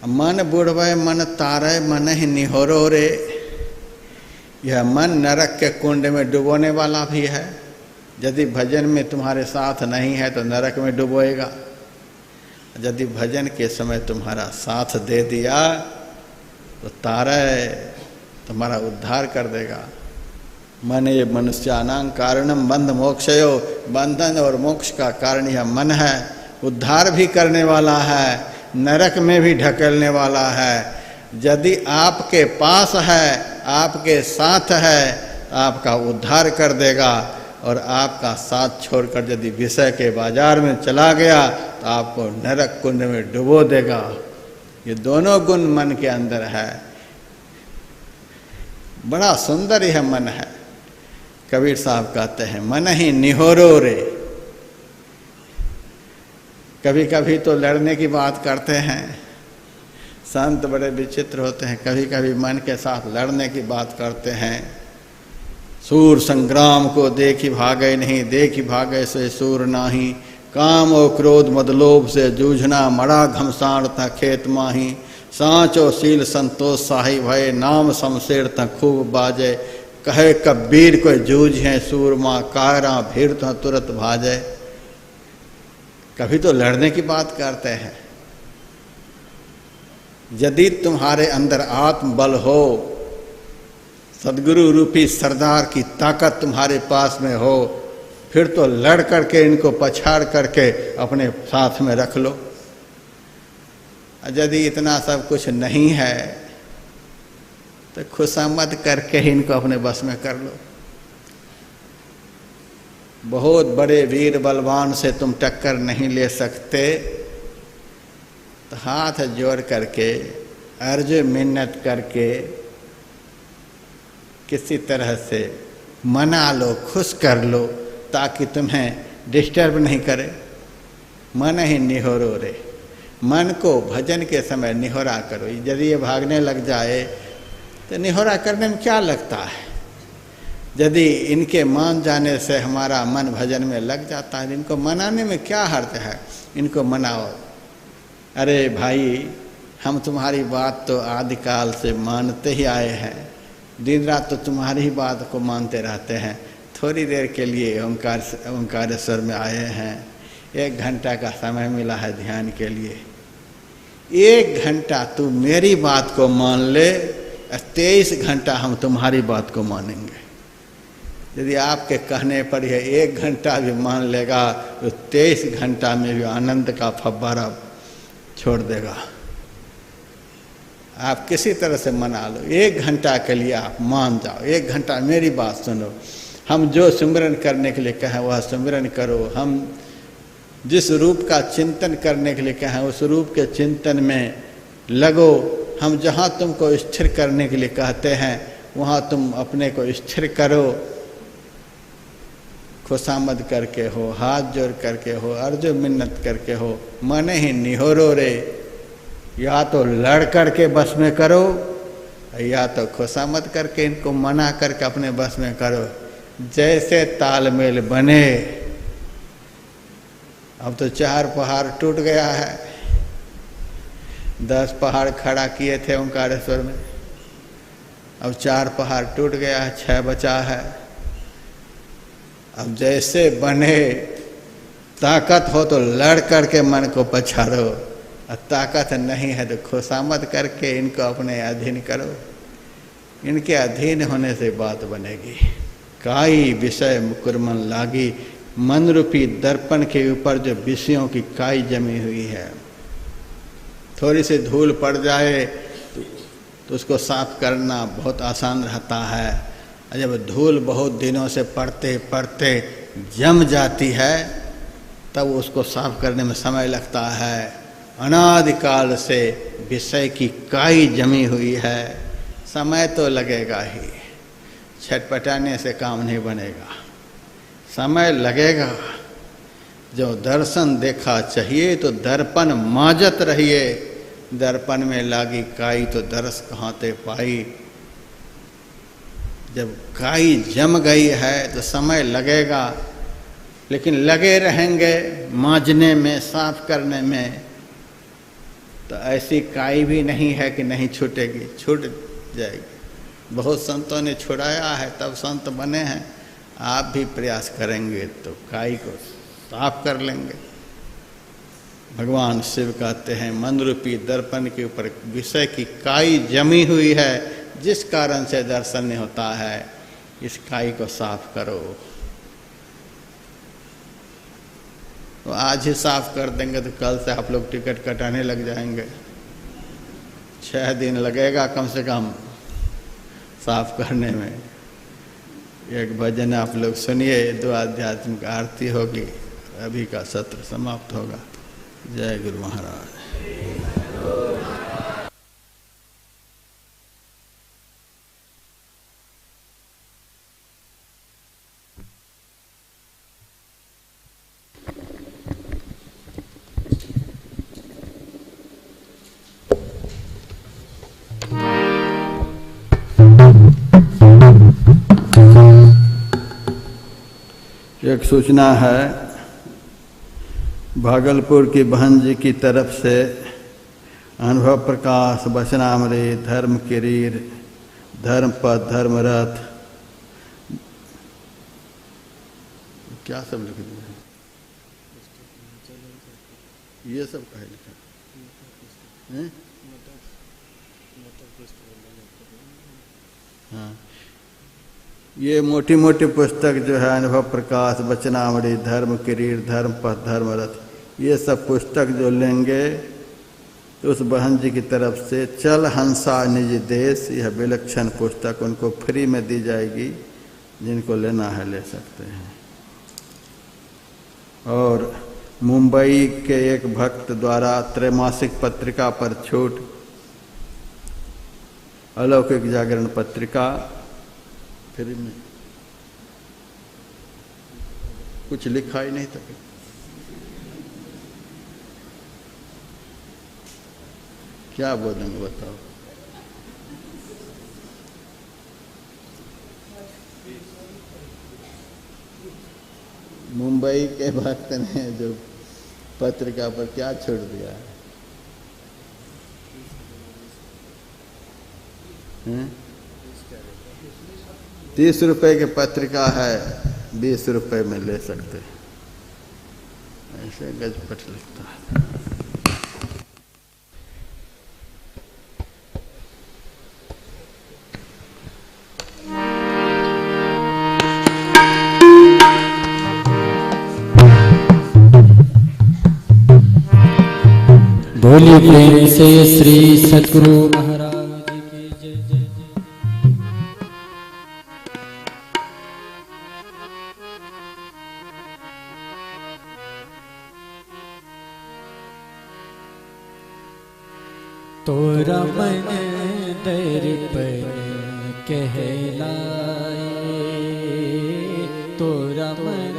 मन बुढ़वे मन तारे, मन ही निहोरो रे। यह मन नरक के कुंड में डुबोने वाला भी है। यदि भजन में तुम्हारे साथ नहीं है तो नरक में डुबोएगा। यदि भजन के समय तुम्हारा साथ दे दिया तो तारे तुम्हारा उद्धार कर देगा। मन ये मनुष्यानां कारणम बंध मोक्षयो, बंधन और मोक्ष का कारण यह मन है। उद्धार भी करने वाला है, नरक में भी ढकेलने वाला है। यदि आपके पास है, आपके साथ है, आपका उद्धार कर देगा। और आपका साथ छोड़कर यदि विषय के बाजार में चला गया तो आपको नरक कुंड में डुबो देगा। ये दोनों गुण मन के अंदर है। बड़ा सुंदर यह मन है। कबीर साहब कहते हैं मन ही निहोरो रे। कभी कभी तो लड़ने की बात करते हैं, संत बड़े विचित्र होते हैं। कभी कभी मन के साथ लड़ने की बात करते हैं। सूर संग्राम को देखी भागे नहीं, देखी भागे से सूर नाही। काम और क्रोध मदलोभ से जूझना, मड़ा घमसान था खेत माही। सांचो सील संतोष साही भय, नाम शमशेर तक खूब बाजे। कहे कबीर को जूझे सूरमा, कायरा भीड़ तो तुरंत भाजे। कभी तो लड़ने की बात करते हैं। यदि तुम्हारे अंदर आत्मबल हो, सदगुरु रूपी सरदार की ताकत तुम्हारे पास में हो, फिर तो लड़ करके इनको पछाड़ करके अपने साथ में रख लो। यदि इतना सब कुछ नहीं है तो खुशामद करके ही इनको अपने बस में कर लो। बहुत बड़े वीर बलवान से तुम टक्कर नहीं ले सकते तो हाथ जोड़ करके, अर्ज मिन्नत करके किसी तरह से मना लो, खुश कर लो, ताकि तुम्हें डिस्टर्ब नहीं करे। मन ही निहोरो रे। मन को भजन के समय निहोरा करो। यदि ये भागने लग जाए तो निहोरा करने में क्या लगता है। यदि इनके मान जाने से हमारा मन भजन में लग जाता है, इनको मनाने में क्या हर्ज है। इनको मनाओ। अरे भाई, हम तुम्हारी बात तो आदिकाल से मानते ही आए हैं, दिन रात तो तुम्हारी ही बात को मानते रहते हैं। थोड़ी देर के लिए ओंकारेश्वर में आए हैं, 1 घंटा का समय मिला है ध्यान के लिए। 1 घंटा तू मेरी बात को मान ले, 23 घंटा हम तुम्हारी बात को मानेंगे। यदि आपके कहने पर यह 1 घंटा भी मान लेगा तो 23 घंटा में भी आनंद का फव्वारा छोड़ देगा। आप किसी तरह से मना लो। 1 घंटा के लिए आप मान जाओ, 1 घंटा मेरी बात सुनो। हम जो सिमरन करने के लिए कहें वह सिमरन करो। हम जिस रूप का चिंतन करने के लिए कहें उस रूप के चिंतन में लगो। हम जहाँ तुमको स्थिर करने के लिए कहते हैं वहाँ तुम अपने को स्थिर करो। खुशामद करके हो, हाथ जोड़ करके हो, अर्जो मिन्नत करके हो, मन ही निहोरो रे, या तो लड़ करके बस में करो या तो खुशामद करके इनको मना करके अपने बस में करो, जैसे तालमेल बने। अब तो 4 पहाड़ टूट गया है, 10 पहाड़ खड़ा किए थे ओंकारेश्वर में, अब 4 पहाड़ टूट गया है, 6 बचा है। अब जैसे बने, ताकत हो तो लड़ करके मन को पछाड़ो, और ताकत नहीं है तो खुशामद करके इनको अपने अधीन करो। इनके अधीन होने से बात बनेगी। काई विषय मुकुरमन लागी, मन रूपी दर्पण के ऊपर जो विषयों की काई जमी हुई है, थोड़ी सी धूल पड़ जाए तो उसको साफ करना बहुत आसान रहता है। और जब धूल बहुत दिनों से पड़ते पड़ते जम जाती है तब उसको साफ करने में समय लगता है। अनादिकाल से विषय की काई जमी हुई है, समय तो लगेगा ही, छटपटाने से काम नहीं बनेगा, समय लगेगा। जो दर्शन देखा चाहिए तो दर्पण माजत रहिए, दर्पण में लागी काई तो दर्श कहाँ ते पाई। जब काई जम गई है तो समय लगेगा, लेकिन लगे रहेंगे मांजने में, साफ करने में, तो ऐसी काई भी नहीं है कि नहीं छूटेगी, छूट जाएगी। बहुत संतों ने छुड़ाया है तब संत बने हैं। आप भी प्रयास करेंगे तो काई को साफ कर लेंगे। भगवान शिव कहते हैं मन रूपी दर्पण के ऊपर विषय की काई जमी हुई है, जिस कारण से दर्शन नहीं होता है, इस काई को साफ करो। तो आज ही साफ कर देंगे तो कल से आप लोग टिकट कटाने लग जाएंगे। 6 दिन लगेगा कम से कम साफ करने में। एक भजन आप लोग सुनिए, 2 आध्यात्मिक आरती होगी, अभी का सत्र समाप्त होगा। जय गुरु महाराज। एक सूचना है, भागलपुर की बहन जी की तरफ से अनुभव प्रकाश, वचनामृत, धर्म किरीर, धर्मपद, धर्मरथ, क्या सब लिख दिया है, ये सब कहे लिखा है? हाँ, ये मोटी मोटी पुस्तक जो है, अनुभव प्रकाश, वचनामृत, धर्म किरीर, धर्मपद, धर्मरथ, ये सब पुस्तक जो लेंगे तो उस बहन जी की तरफ से चल हंसा निज देश, यह विलक्षण पुस्तक उनको फ्री में दी जाएगी। जिनको लेना है ले सकते हैं। और मुंबई के एक भक्त द्वारा त्रैमासिक पत्रिका पर छूट, अलौकिक जागरण पत्रिका फ्री में, कुछ लिखा ही नहीं था। क्या बोलेंगे बताओ? मुंबई के भक्त ने जो पत्रिका पर क्या छोड़ दिया है? 30 रुपए की पत्रिका है, 20 रुपए में ले सकते, ऐसे गजपट लगता है। बोलिए प्रेम से श्री सद्गुरु महाराज की जय जय। तोरा मन दर्पण कहलाए, तोरा मन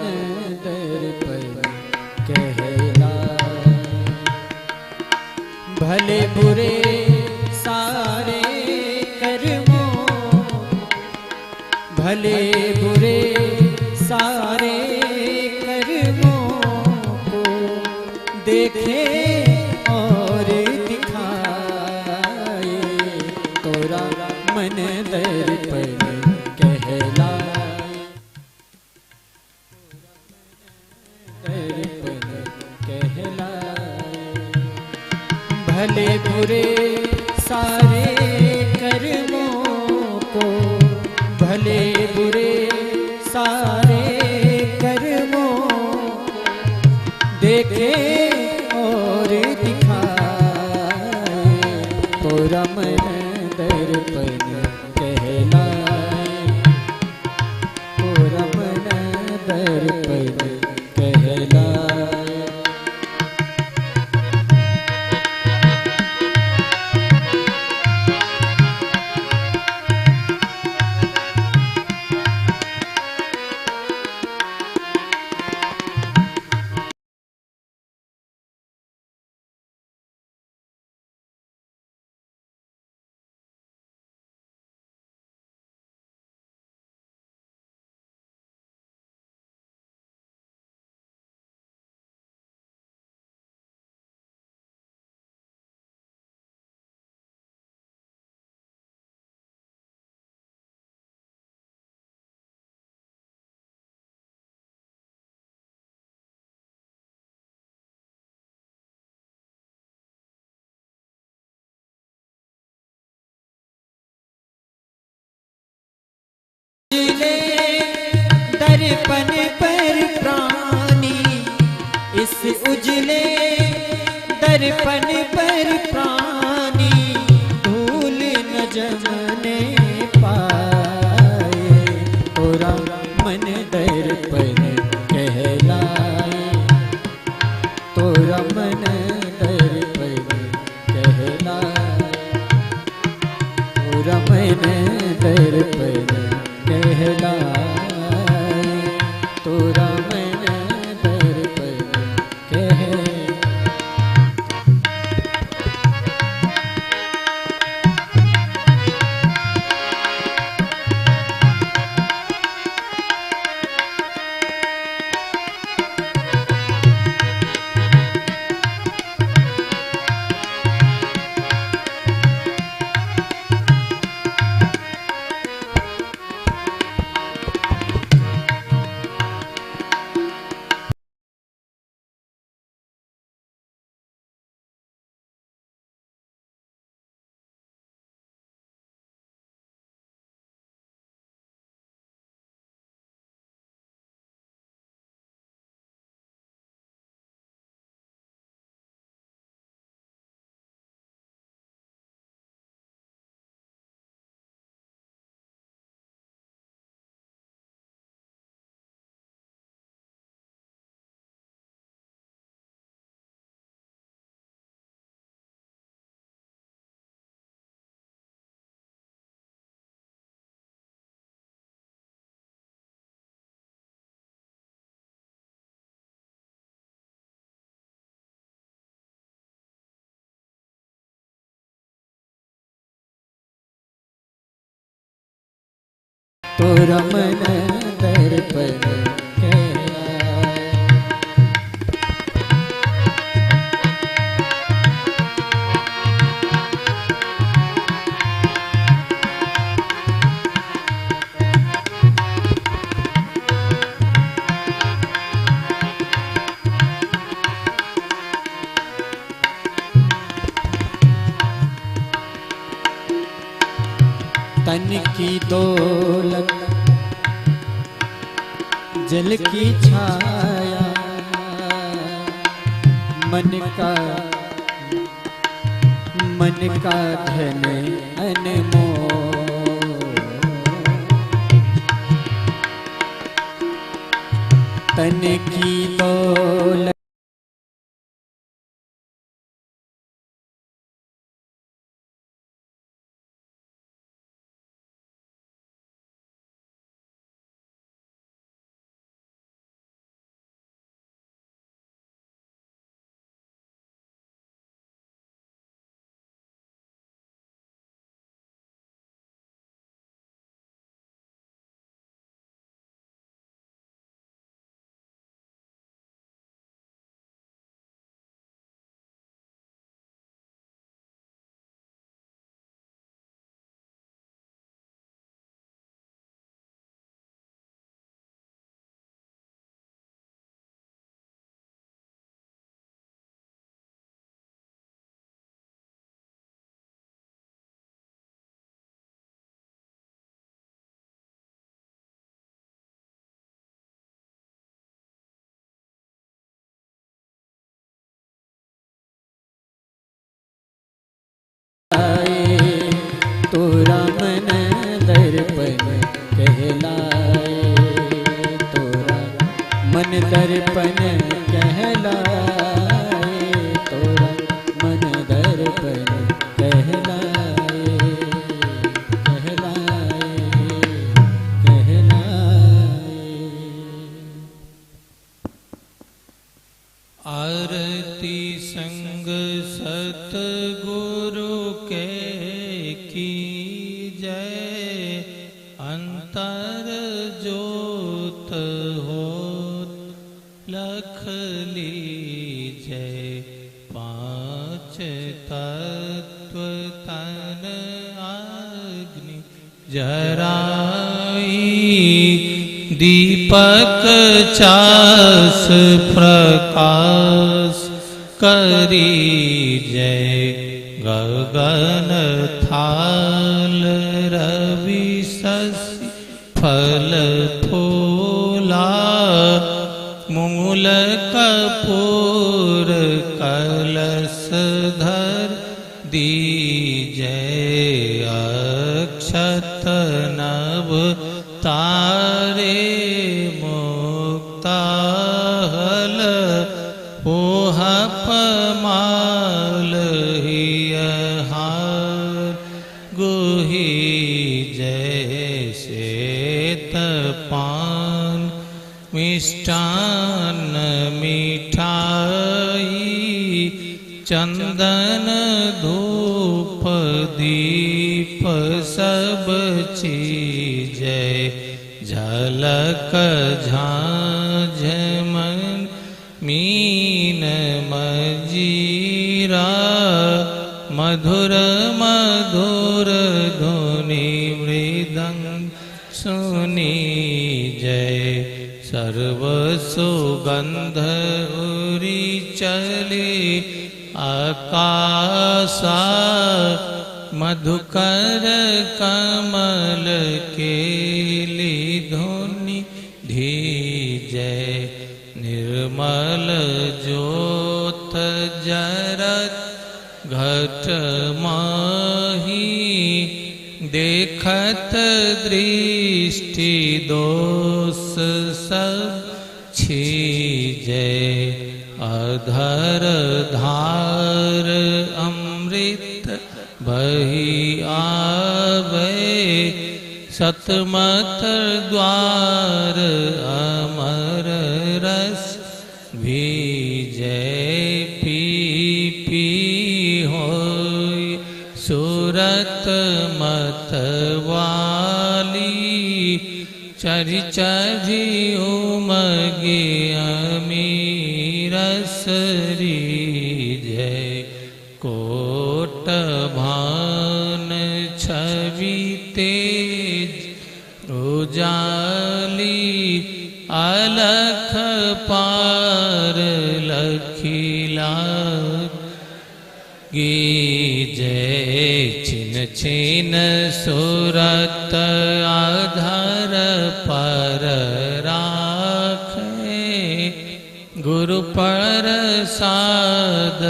बुरे सारे कर्मों, भले बुरे सारे कर्मों को देखे और दिखाए, तोरा मन दर्पण कहलाए, दर्पण कहलाए। भले बुरे सारे कर्मों को, भले बुरे सारे कर्मों देखे और दिखाए, तोरा मन दर्पण कहलाए, तोरा मन दर्पण कहलाए। दर्पण पर प्राणी, इस उजले दर्पण पर प्राणी धूल न जमने पाए, तोरा मन दर्पण कहलाए, तोरा मन दर्पण कहलाए, तोरा मन दर्पण कहलाए, तोरा मन दर्पण कहलाए। तोरा मन दर्पण कहलाए। तन की दौलत जल की छाया, मन का धन अनमोल, तन की दौलत दर्पण कहलाए, तोरा मन दर्पण कहलाए, कहलाए, कहलाए। आरती संग सतगुरु के कीजय, अंतर ज्योत होत लख लीजय, पांच तत्व तन अग्नि जराई, दीपक चास प्रकाश करी जय, गगन थाल रवि शशि फल फूला, मूल कपूर कलश धर दीजय, अक्षत नभ तारे मुक्ताहल, पोहप माल हियहार गुही जय, श्वेत पान मिष्टान मिठाई, चंदन धूप दीप सब चीजय, झलक झांझमन मीन मजीरा, मधुर मधुर धुनि मृदंग सुनी जय, सर्व सुगंध उरी चले आकाशा, मधुकर कमल केली धुनि धीजय, निर्मल ज्योत जरत घट माही, देखत दृष्टि दोष सब छीजय, अधर धार अमृत बही आवे, सतमत द्वार अमर रस भीजय, पी पी होय सूरत मतवाली, चरि चरि उमगे अमीरस रीजय, कोट भान छवि तेज उजाली, अलख पार लखीला गिजय, छिन छिन सूरत आधार पर राखे, गुरु प्रसाद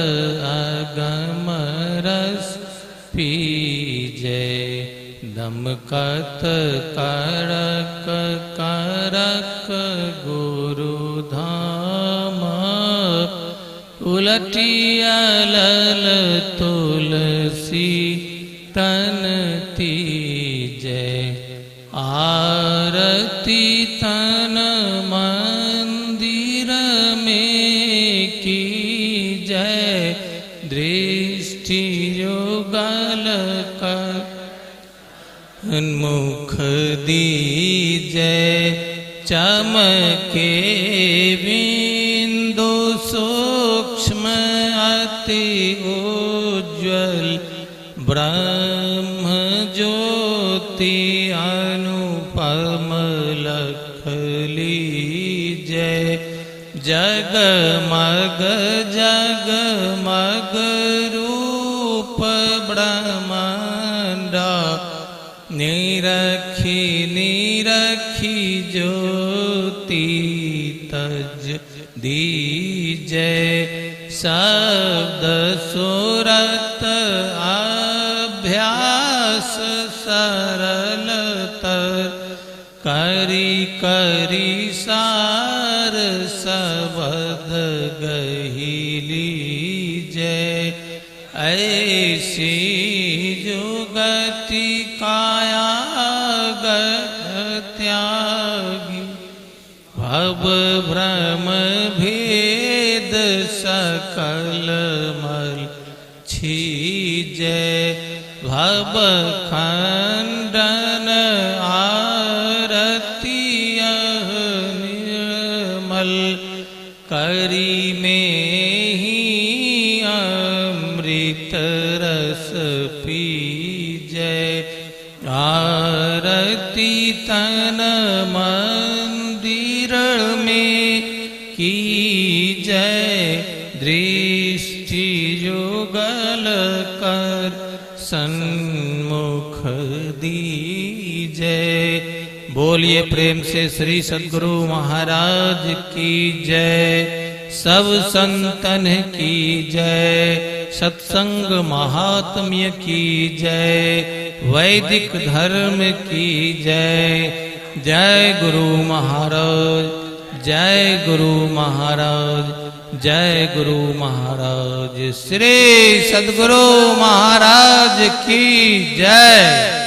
अगम रस पीजय, दमकत करक करक गुरु धाम, उलटिया लल तुलसी तन तीजय, आरती तन मंदिर में की जय, दृष्टि युगल कर मुख दीजय, चमके बिंदु सूक्ष्म अति उज्ज्वल, ब्रह्म ज्योति अनुपम लख लीजय, जगमग जगमग रूप ब्रह्मांडा, निरखी निरखी ज्योति तज दीजय, शब्द सुरत अभ्यास सरलतर, करी करी सार भव भ्रम भेद सकल मल छीजै भव खंडन आरती निर्मल करी में ही अमृत रस पीजै आरती तन मंदिर में की जय दृष्टि युगल कर सन्मुख दीजै। बोलिए प्रेम से श्री सद्गुरु महाराज की जय। सब संतन की जय। सत्संग महात्म्य की जय। वैदिक धर्म की जय। जय गुरु महाराज, जय गुरु महाराज, जय गुरु महाराज। श्री सद्गुरु महाराज की जय।